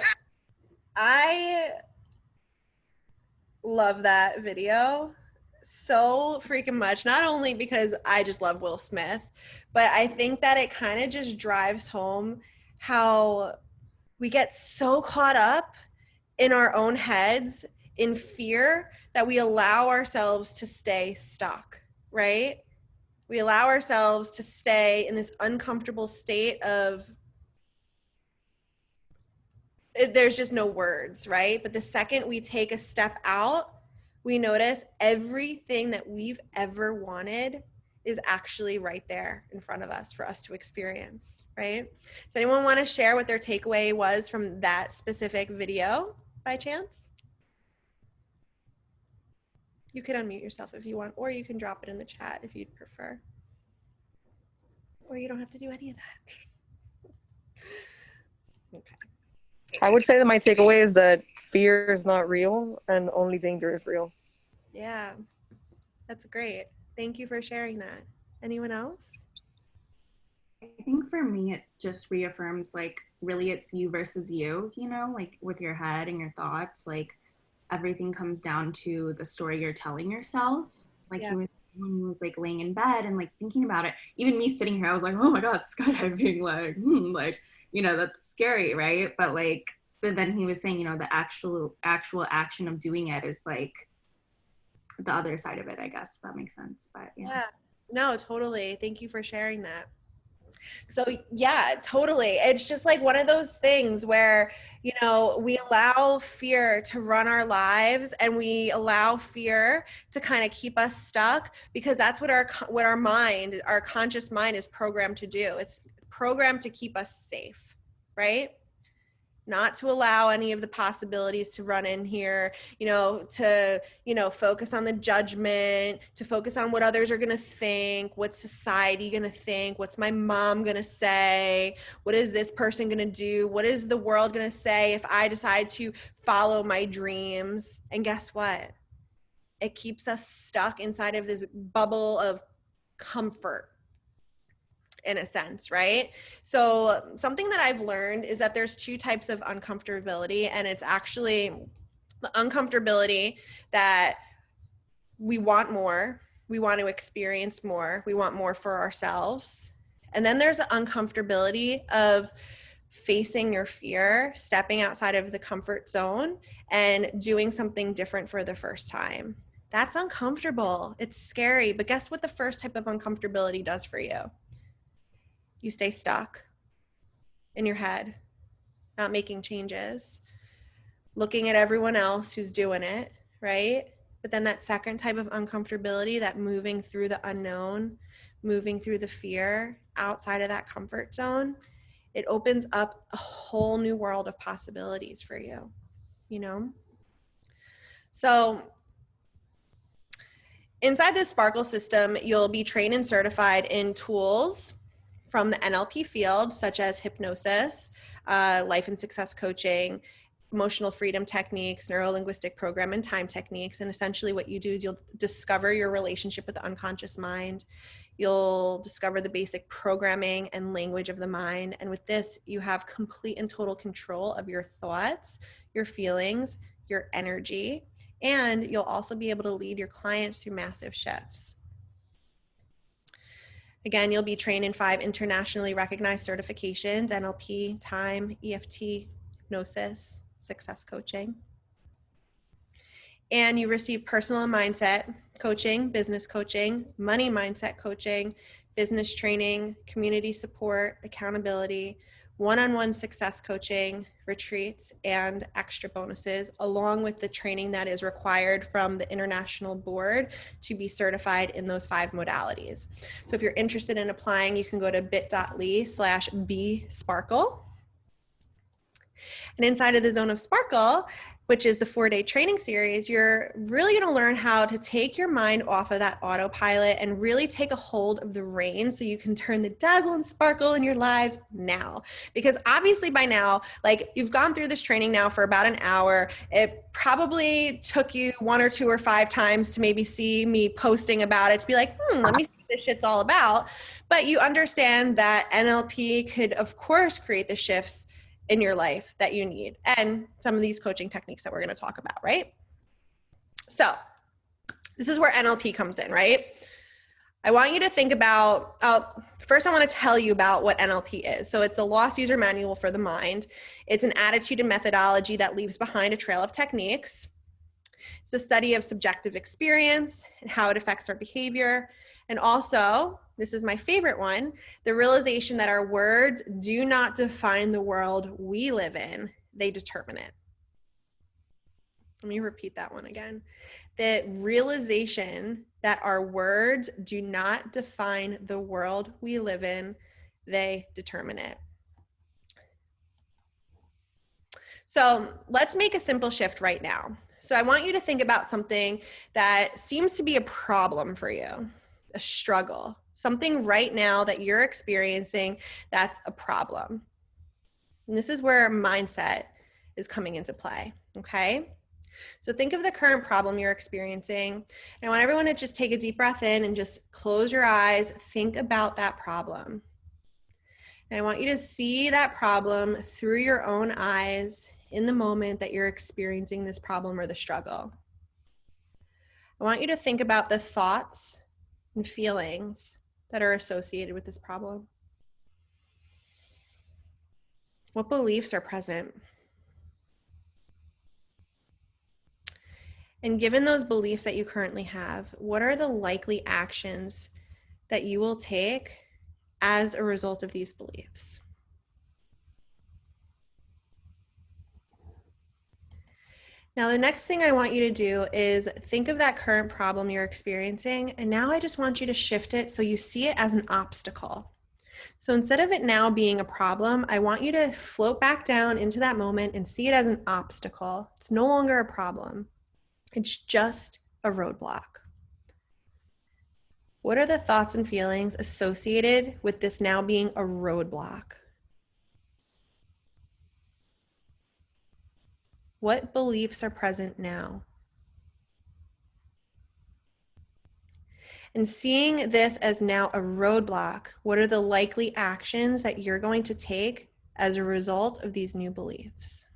I love that video so freaking much, not only because I just love Will Smith, but I think that it kind of just drives home how we get so caught up in our own heads in fear that we allow ourselves to stay stuck, right? We allow ourselves to stay in this uncomfortable state of, there's just no words, right? But the second we take a step out, we notice everything that we've ever wanted is actually right there in front of us for us to experience, right? Does anyone want to share what their takeaway was from that specific video by chance? You could unmute yourself if you want, or you can drop it in the chat if you'd prefer. Or you don't have to do any of that. Okay. I would say that my takeaway is that fear is not real and only danger is real. Yeah, that's great. Thank you for sharing that. Anyone else? I think for me, it just reaffirms, like, really it's you versus you, you know, like with your head and your thoughts, like everything comes down to the story you're telling yourself. Like Yeah. he was, when he was like laying in bed and like thinking about it, even me sitting here, I was like, oh my God, skydiving, like, you know, that's scary, right? But like, but then he was saying, you know, the actual action of doing it is like the other side of it, I guess, if that makes sense. But Yeah. No, totally. Thank you for sharing that. So yeah, totally. It's just like one of those things where, you know, we allow fear to run our lives, and we allow fear to kind of keep us stuck, because that's what our mind, our conscious mind, is programmed to do. It's programmed to keep us safe, right? Not to allow any of the possibilities to run in here, you know, to, you know, focus on the judgment, to focus on what others are going to think, what's society going to think, what's my mom going to say, what is this person going to do, what is the world going to say if I decide to follow my dreams. And guess what? It keeps us stuck inside of this bubble of comfort, in a sense, right? So something that I've learned is that there's two types of uncomfortability, and it's actually the uncomfortability that we want more, we want to experience more, we want more for ourselves. And then there's the uncomfortability of facing your fear, stepping outside of the comfort zone and doing something different for the first time. That's uncomfortable. It's scary. But guess what the first type of uncomfortability does for you? You stay stuck in your head, not making changes, looking at everyone else who's doing it, right? But then that second type of uncomfortability, that moving through the unknown, moving through the fear outside of that comfort zone, it opens up a whole new world of possibilities for you, you know? So inside the Sparkle system, you'll be trained and certified in tools from the NLP field, such as hypnosis, life and success coaching, emotional freedom techniques, neuro linguistic programming, and time techniques. And essentially what you do is you'll discover your relationship with the unconscious mind. You'll discover the basic programming and language of the mind. And with this, you have complete and total control of your thoughts, your feelings, your energy, and you'll also be able to lead your clients through massive shifts. Again, you'll be trained in 5 internationally recognized certifications: NLP, time, EFT, hypnosis, success coaching. And you receive personal and mindset coaching, business coaching, money mindset coaching, business training, community support, accountability, one-on-one success coaching, retreats, and extra bonuses, along with the training that is required from the international board to be certified in those 5 modalities. So if you're interested in applying, you can go to bit.ly/bsparkle. And inside of the Zone of Sparkle, which is the 4-day training series, you're really going to learn how to take your mind off of that autopilot and really take a hold of the reins so you can turn the dazzle and sparkle in your lives now. Because obviously by now, like, you've gone through this training now for about an hour. It probably took you 1 or 2 or 5 times to maybe see me posting about it to be like, let me see what this shit's all about. But you understand that NLP could, of course, create the shifts in your life that you need, and some of these coaching techniques that we're going to talk about, right? So this is where NLP comes in, right? I want you to think about, first I want to tell you about what NLP is. So it's the Lost User Manual for the Mind. It's an attitude and methodology that leaves behind a trail of techniques. It's a study of subjective experience and how it affects our behavior. And also, this is my favorite one, the realization that our words do not define the world we live in, they determine it. Let me repeat that one again. The realization that our words do not define the world we live in, they determine it. So let's make a simple shift right now. So I want you to think about something that seems to be a problem for you, a struggle, something right now that you're experiencing that's a problem. And this is where mindset is coming into play, okay? So think of the current problem you're experiencing. And I want everyone to just take a deep breath in and just close your eyes, think about that problem. And I want you to see that problem through your own eyes in the moment that you're experiencing this problem or the struggle. I want you to think about the thoughts and feelings that are associated with this problem. What beliefs are present? And given those beliefs that you currently have, what are the likely actions that you will take as a result of these beliefs? Now, the next thing I want you to do is think of that current problem you're experiencing, and now I just want you to shift it so you see it as an obstacle. So instead of it now being a problem, I want you to float back down into that moment and see it as an obstacle. It's no longer a problem. It's just a roadblock. What are the thoughts and feelings associated with this now being a roadblock? What beliefs are present now? And seeing this as now a roadblock, what are the likely actions that you're going to take as a result of these new beliefs?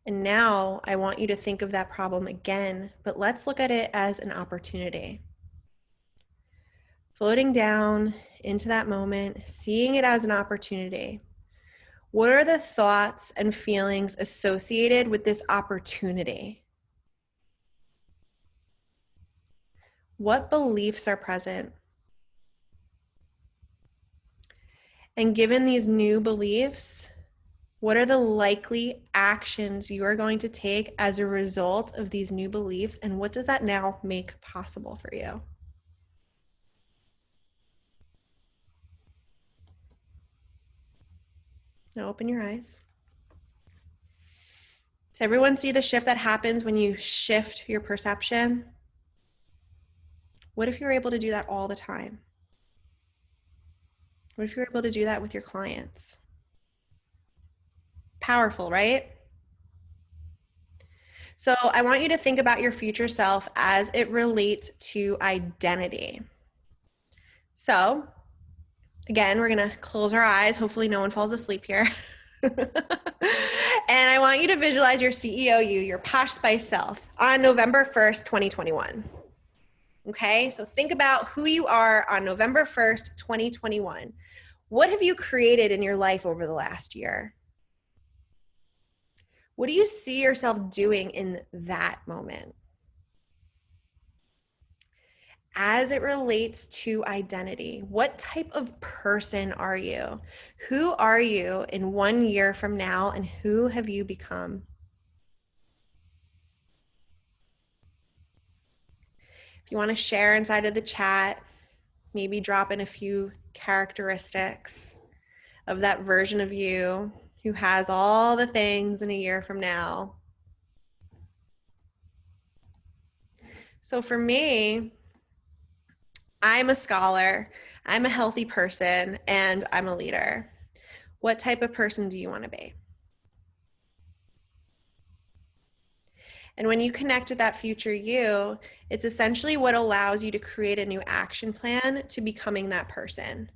And now I want you to think of that problem again, but let's look at it as an opportunity. Floating down into that moment, seeing it as an opportunity. What are the thoughts and feelings associated with this opportunity? What beliefs are present? And given these new beliefs, what are the likely actions you are going to take as a result of these new beliefs? And what does that now make possible for you? Now open your eyes. Does everyone see the shift that happens when you shift your perception? What if you were able to do that all the time? What if you were able to do that with your clients? Powerful, right? So I want you to think about your future self as it relates to identity. So again, we're gonna close our eyes. Hopefully no one falls asleep here. And I want you to visualize your CEO you, your Posh Spice self, on November 1st, 2021. Okay, so think about who you are on November 1st, 2021. What have you created in your life over the last year? What do you see yourself doing in that moment? As it relates to identity, what type of person are you? Who are you in 1 year from now, and who have you become? If you want to share inside of the chat, maybe drop in a few characteristics of that version of you who has all the things in a year from now. So for me, I'm a scholar, I'm a healthy person, and I'm a leader. What type of person do you want to be? And when you connect with that future you, it's essentially what allows you to create a new action plan to becoming that person.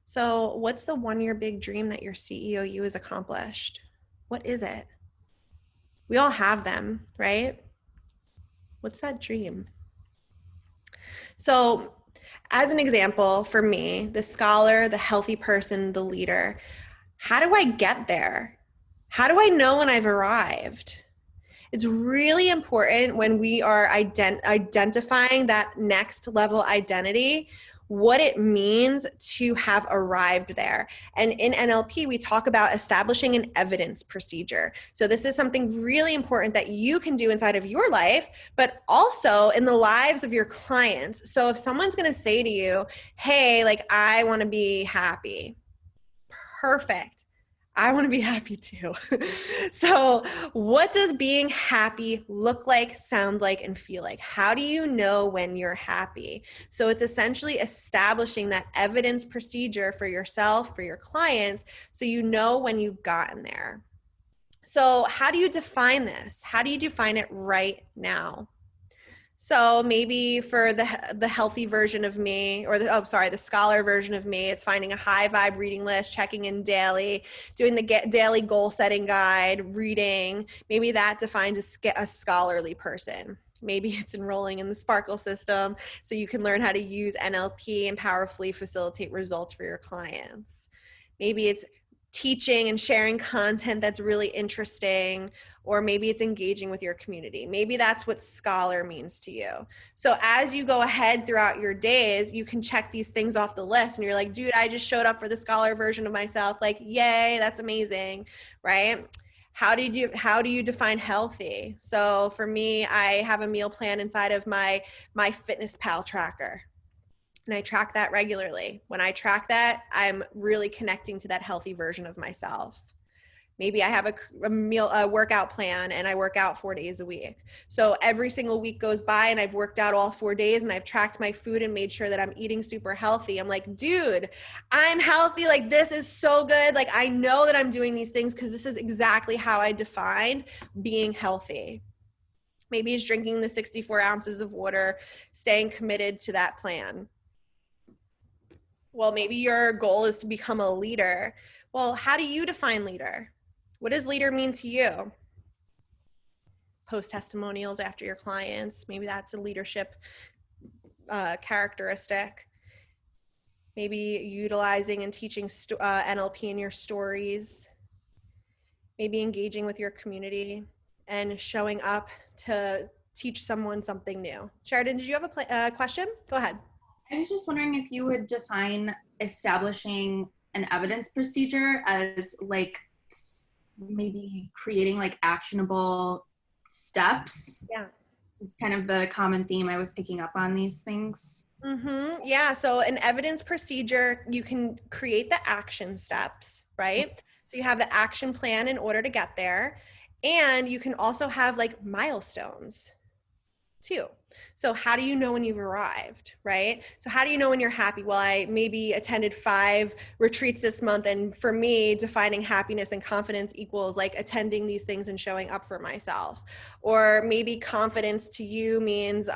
So what's the 1 year big dream that your CEO you has accomplished? What is it? We all have them, right? What's that dream? So as an example, for me, the scholar, the healthy person, the leader, how do I get there? How do I know when I've arrived? It's really important when we are identifying that next level identity, what it means to have arrived there. And in NLP, we talk about establishing an evidence procedure. So this is something really important that you can do inside of your life, but also in the lives of your clients. So if someone's going to say to you, hey, like, I want to be happy. Perfect. I want to be happy too. So what does being happy look like, sound like, and feel like? How do you know when you're happy? So it's essentially establishing that evidence procedure for yourself, for your clients, so you know when you've gotten there. So how do you define this? How do you define it right now? So maybe for the healthy version of me, or the scholar version of me, it's finding a high vibe reading list, checking in daily, doing the daily goal setting guide, reading. Maybe that defines a scholarly person. Maybe it's enrolling in the Sparkle system so you can learn how to use NLP and powerfully facilitate results for your clients. Maybe it's teaching and sharing content that's really interesting, or maybe it's engaging with your community. Maybe that's what scholar means to you. So as you go ahead throughout your days, you can check these things off the list and you're like, dude, I just showed up for the scholar version of myself. Like, yay, that's amazing, right? How do you define healthy? So for me, I have a meal plan inside of my FitnessPal tracker. And I track that regularly. When I track that, I'm really connecting to that healthy version of myself. Maybe I have a workout plan and I work out 4 days a week. So every single week goes by and I've worked out all 4 days and I've tracked my food and made sure that I'm eating super healthy. I'm like, dude, I'm healthy. Like, this is so good. Like, I know that I'm doing these things because this is exactly how I defined being healthy. Maybe it's drinking the 64 ounces of water, staying committed to that plan. Well, maybe your goal is to become a leader. Well, how do you define leader? What does leader mean to you? Post testimonials after your clients. Maybe that's a leadership characteristic. Maybe utilizing and teaching NLP in your stories. Maybe engaging with your community and showing up to teach someone something new. Sheridan, did you have a question? Go ahead. I was just wondering if you would define establishing an evidence procedure as like maybe creating like actionable steps. Yeah. It's kind of the common theme I was picking up on these things. Mm-hmm. Yeah. So an evidence procedure, you can create the action steps, right? So you have the action plan in order to get there. And you can also have like milestones too. So how do you know when you've arrived, right? So how do you know when you're happy? Well, I maybe attended 5 retreats this month. And for me, defining happiness and confidence equals like attending these things and showing up for myself. Or maybe confidence to you means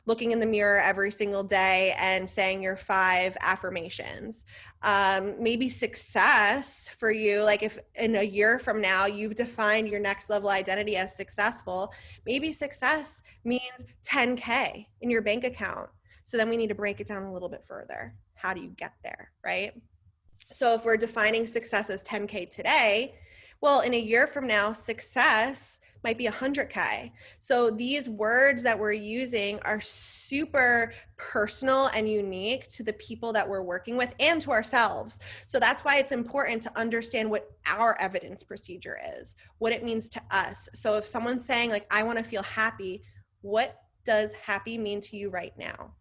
looking in the mirror every single day and saying your 5 affirmations. Maybe success for you, like if in a year from now you've defined your next level identity as successful, maybe success means 10K in your bank account. So then we need to break it down a little bit further. How do you get there, right? So if we're defining success as 10K today, well, in a year from now, success might be 100K. So these words that we're using are super personal and unique to the people that we're working with and to ourselves. So that's why it's important to understand what our evidence procedure is, what it means to us. So if someone's saying like, I want to feel happy, what does happy mean to you right now?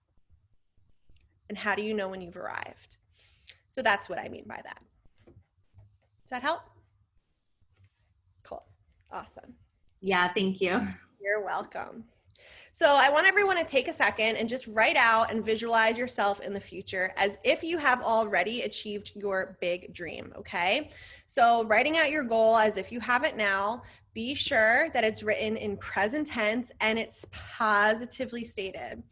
And how do you know when you've arrived? So that's what I mean by that. Does that help? Cool. Awesome. Yeah, thank you. You're welcome. So I want everyone to take a second and just write out and visualize yourself in the future as if you have already achieved your big dream, okay? So writing out your goal as if you have it now, be sure that it's written in present tense and it's positively stated.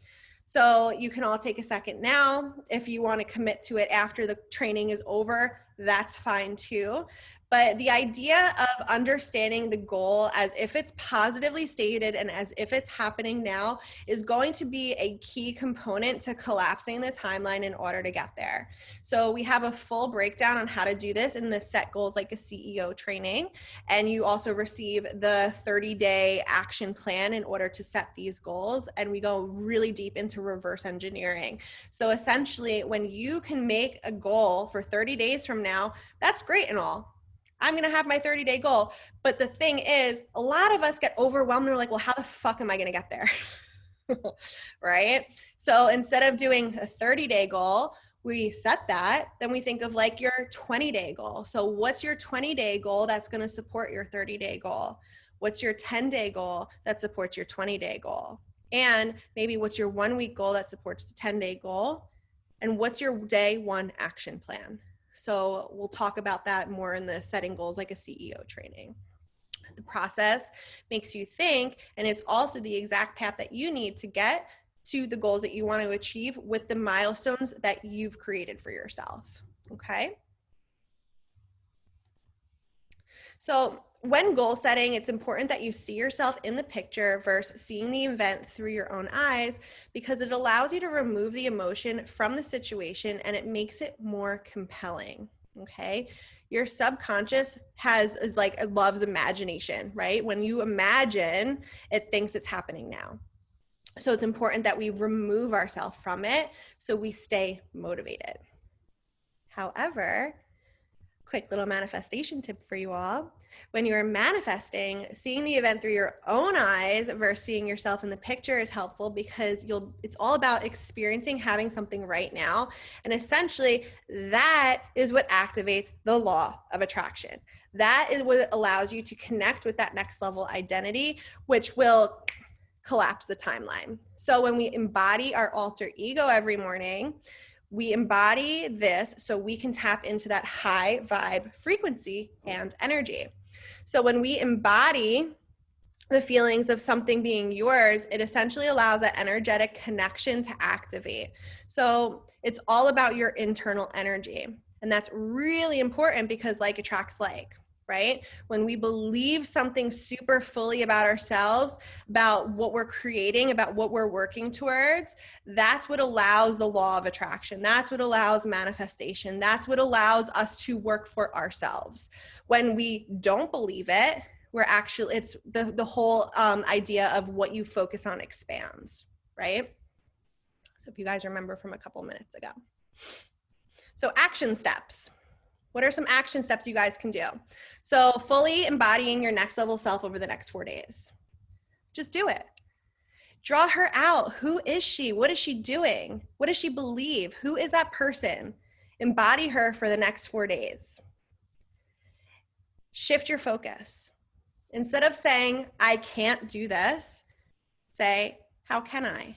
So you can all take a second now. If you want to commit to it after the training is over, that's fine too. But the idea of understanding the goal as if it's positively stated and as if it's happening now is going to be a key component to collapsing the timeline in order to get there. So we have a full breakdown on how to do this in the Set Goals Like a CEO training. And you also receive the 30-day action plan in order to set these goals. And we go really deep into reverse engineering. So essentially, when you can make a goal for 30 days from now, that's great and all. I'm going to have my 30-day goal. But the thing is, a lot of us get overwhelmed. And we're like, well, how the fuck am I going to get there? Right? So instead of doing a 30-day goal, we set that, then we think of like your 20-day goal. So what's your 20-day goal that's going to support your 30-day goal? What's your 10-day goal that supports your 20-day goal? And maybe what's your 1-week goal that supports the 10-day goal? And what's your day 1 action plan? So we'll talk about that more in the Setting Goals Like a CEO training. The process makes you think, and it's also the exact path that you need to get to the goals that you want to achieve with the milestones that you've created for yourself, okay? So when goal setting, it's important that you see yourself in the picture versus seeing the event through your own eyes, because it allows you to remove the emotion from the situation and it makes it more compelling. Okay. Your subconscious loves imagination, right? When you imagine, it thinks it's happening now. So it's important that we remove ourselves from it so we stay motivated. However, quick little manifestation tip for you all. When you're manifesting, seeing the event through your own eyes versus seeing yourself in the picture is helpful, because it's all about experiencing having something right now. And essentially, that is what activates the law of attraction. That is what allows you to connect with that next level identity, which will collapse the timeline. So when we embody our alter ego every morning, we embody this so we can tap into that high vibe frequency and energy. So when we embody the feelings of something being yours, it essentially allows that energetic connection to activate. So it's all about your internal energy. And that's really important, because like attracts like, right? When we believe something super fully about ourselves, about what we're creating, about what we're working towards, that's what allows the law of attraction. That's what allows manifestation. That's what allows us to work for ourselves. When we don't believe it, it's the whole idea of what you focus on expands, right? So if you guys remember from a couple minutes ago. So action steps. What are some action steps you guys can do? So fully embodying your next level self over the next 4 days. Just do it. Draw her out. Who is she? What is she doing? What does she believe? Who is that person? Embody her for the next 4 days. Shift your focus. Instead of saying, I can't do this, say, how can I?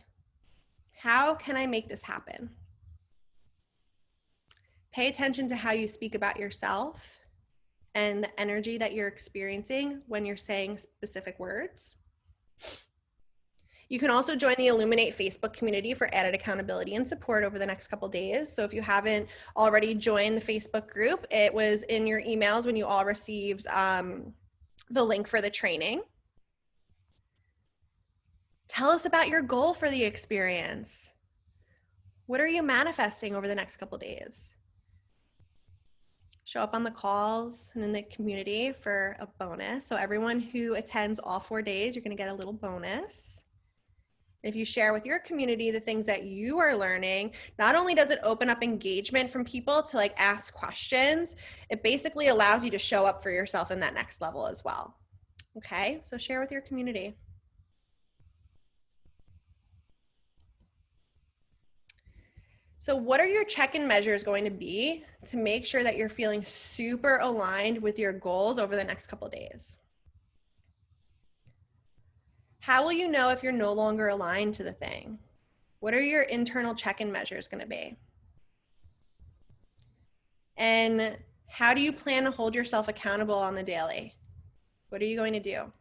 How can I make this happen? Pay attention to how you speak about yourself and the energy that you're experiencing when you're saying specific words. You can also join the Illuminate Facebook community for added accountability and support over the next couple days. So if you haven't already joined the Facebook group, it was in your emails when you all received the link for the training. Tell us about your goal for the experience. What are you manifesting over the next couple days? Show up on the calls and in the community for a bonus. So everyone who attends all 4 days, you're going to get a little bonus. If you share with your community the things that you are learning, not only does it open up engagement from people to ask questions, it basically allows you to show up for yourself in that next level as well. Okay, so share with your community. So what are your check-in measures going to be to make sure that you're feeling super aligned with your goals over the next couple of days? How will you know if you're no longer aligned to the thing? What are your internal check-in measures going to be? And how do you plan to hold yourself accountable on the daily? What are you going to do?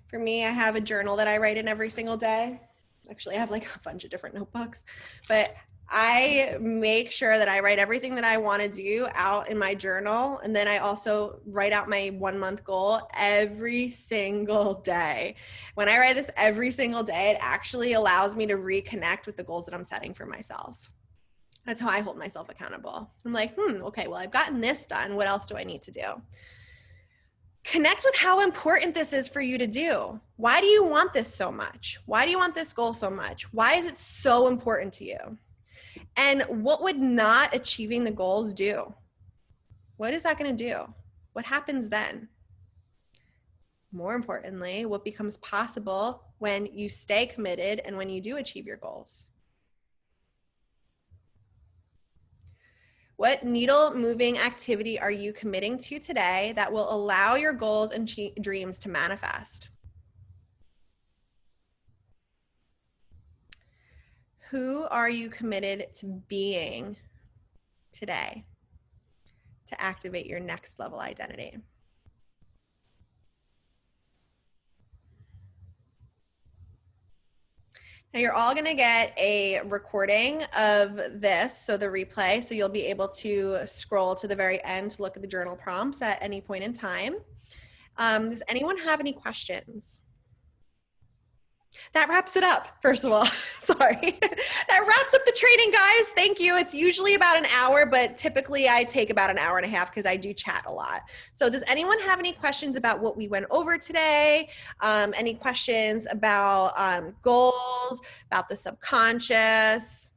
For me, I have a journal that I write in every single day. Actually, I have a bunch of different notebooks, but I make sure that I write everything that I want to do out in my journal. And then I also write out my 1 month goal every single day. When I write this every single day, it actually allows me to reconnect with the goals that I'm setting for myself. That's how I hold myself accountable. I'm like, okay, well, I've gotten this done. What else do I need to do? Connect with how important this is for you to do. Why do you want this so much? Why do you want this goal so much? Why is it so important to you? And what would not achieving the goals do? What is that going to do? What happens then? More importantly, what becomes possible when you stay committed and when you do achieve your goals? What needle moving activity are you committing to today that will allow your goals and dreams to manifest? Who are you committed to being today to activate your next level identity? Now you're all gonna get a recording of this, so the replay, so you'll be able to scroll to the very end to look at the journal prompts at any point in time. Does anyone have any questions? That wraps it up, first of all. Sorry. That wraps up the training, guys. Thank you. It's usually about an hour, but typically I take about an hour and a half because I do chat a lot. So does anyone have any questions about what we went over today? Any questions about goals, about the subconscious?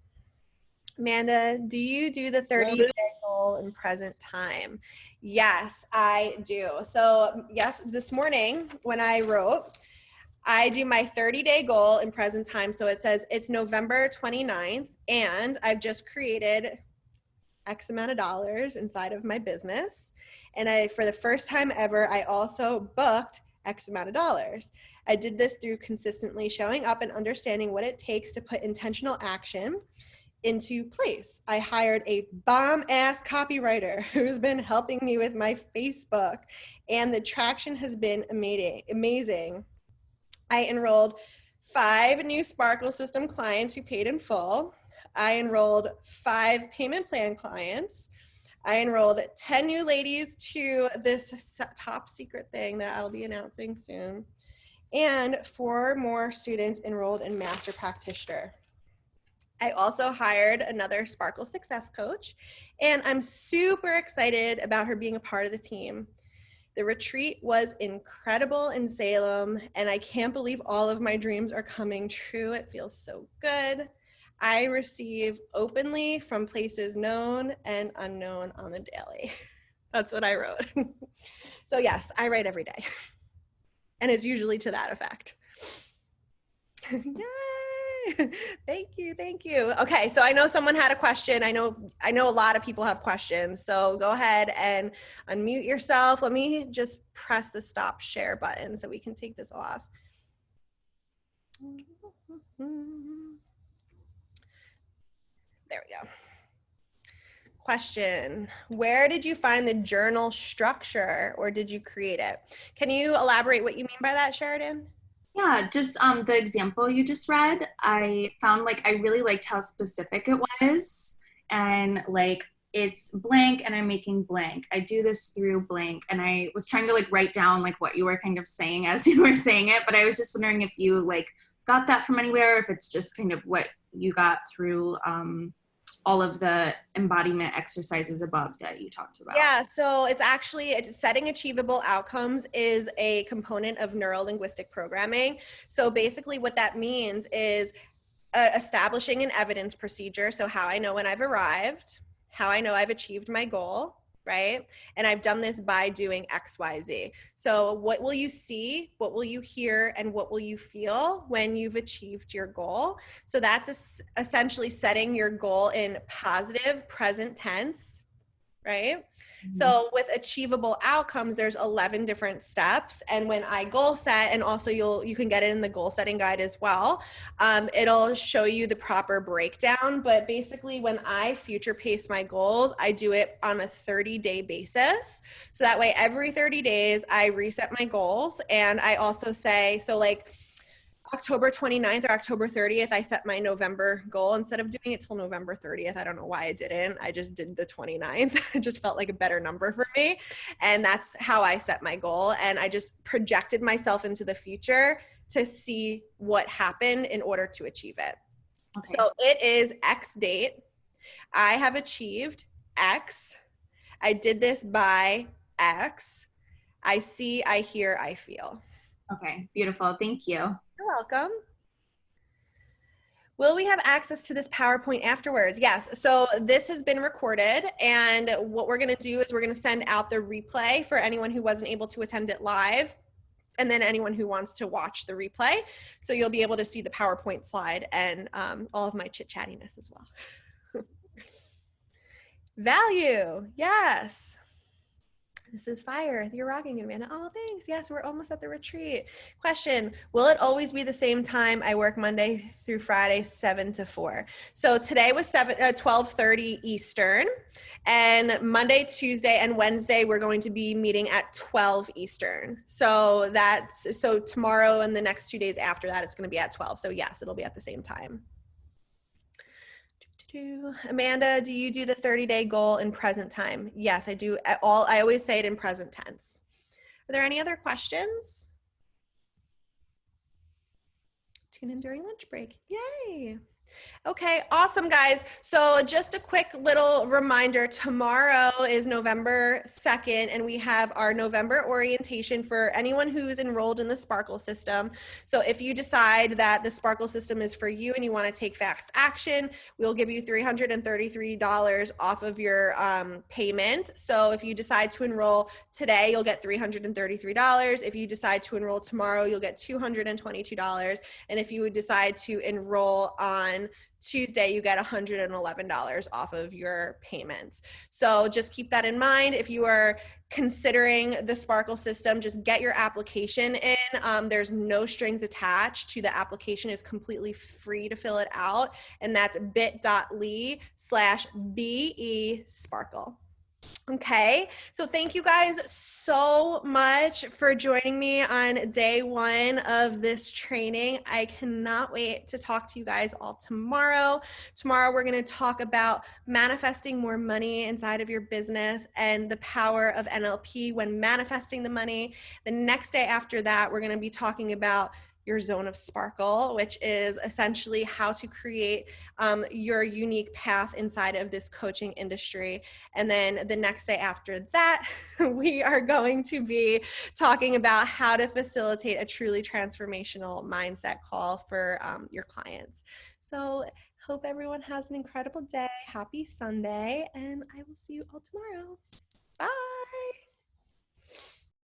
Amanda, do you do the 30-day goal in present time? Yes, I do. So yes, this morning when I wrote, I do my 30-day goal in present time. So it says it's November 29th, and I've just created X amount of dollars inside of my business. And for the first time ever, I also booked X amount of dollars. I did this through consistently showing up and understanding what it takes to put intentional action into place. I hired a bomb-ass copywriter who's been helping me with my Facebook, and the traction has been amazing. I enrolled 5 new Sparkle System clients who paid in full. I enrolled 5 payment plan clients. I enrolled 10 new ladies to this top secret thing that I'll be announcing soon. And 4 more students enrolled in Master Practitioner. I also hired another Sparkle Success Coach, and I'm super excited about her being a part of the team. The retreat was incredible in Salem, and I can't believe all of my dreams are coming true. It feels so good. I receive openly from places known and unknown on the daily. That's what I wrote. So yes, I write every day. And it's usually to that effect. Yay! Thank you, thank you. Okay, so I know someone had a question. I know a lot of people have questions. So go ahead and unmute yourself. Let me just press the stop share button so we can take this off. There we go. Question: where did you find the journal structure, or did you create it? Can you elaborate what you mean by that, Sheridan? Yeah, just the example you just read, I found like I really liked how specific it was, and like it's blank and I'm making blank. I do this through blank, and I was trying to like write down like what you were kind of saying as you were saying it, but I was just wondering if you like got that from anywhere, or if it's just kind of what you got through all of the embodiment exercises above that you talked about. Yeah, so it's actually setting achievable outcomes is a component of Neuro Linguistic Programming. So basically what that means is establishing an evidence procedure. So how I know when I've arrived, how I know I've achieved my goal, right? And I've done this by doing X, Y, Z. So what will you see, what will you hear, and what will you feel when you've achieved your goal? So that's essentially setting your goal in positive present tense, right? Mm-hmm. So with achievable outcomes, there's 11 different steps. And when I goal set, and also you can get it in the goal setting guide as well, it'll show you the proper breakdown. But basically when I future pace my goals, I do it on a 30-day basis. So that way every 30 days I reset my goals. And I also say, so like October 29th or October 30th, I set my November goal instead of doing it till November 30th. I don't know why I didn't. I just did the 29th. It just felt like a better number for me. And that's how I set my goal. And I just projected myself into the future to see what happened in order to achieve it. Okay. So it is X date. I have achieved X. I did this by X. I see, I hear, I feel. Okay, beautiful. Thank you. You're welcome. Will we have access to this PowerPoint afterwards? Yes. So this has been recorded, and what we're going to do is we're going to send out the replay for anyone who wasn't able to attend it live, and then anyone who wants to watch the replay. So you'll be able to see the PowerPoint slide and all of my chit-chattiness as well. Value. Yes. This is fire. You're rocking it, Amanda. Oh, thanks. Yes, we're almost at the retreat. Question, will it always be the same time? I work Monday through Friday, 7 to 4. So today was 12:30 Eastern. And Monday, Tuesday, and Wednesday, we're going to be meeting at 12 Eastern. So tomorrow and the next 2 days after that, it's going to be at 12. So yes, it'll be at the same time. Amanda, do you do the 30-day goal in present time? Yes, I do. I always say it in present tense. Are there any other questions? Tune in during lunch break. Yay. Okay, awesome, guys. So just a quick little reminder, tomorrow is November 2nd, and we have our November orientation for anyone who's enrolled in the Sparkle system. So if you decide that the Sparkle system is for you and you want to take fast action, we'll give you $333 off of your payment. So if you decide to enroll today, you'll get $333. If you decide to enroll tomorrow, you'll get $222. And if you would decide to enroll on Tuesday, you get $111 off of your payments. So just keep that in mind. If you are considering the Sparkle system, just get your application in. There's no strings attached to the application. It's completely free to fill it out. And that's bit.ly/BE Sparkle. Okay, so thank you guys so much for joining me on day 1 of this training. I cannot wait to talk to you guys all tomorrow. Tomorrow we're going to talk about manifesting more money inside of your business and the power of NLP when manifesting the money. The next day after that, we're going to be talking about your zone of sparkle, which is essentially how to create your unique path inside of this coaching industry. And then the next day after that, we are going to be talking about how to facilitate a truly transformational mindset call for your clients. So hope everyone has an incredible day. Happy Sunday, and I will see you all tomorrow.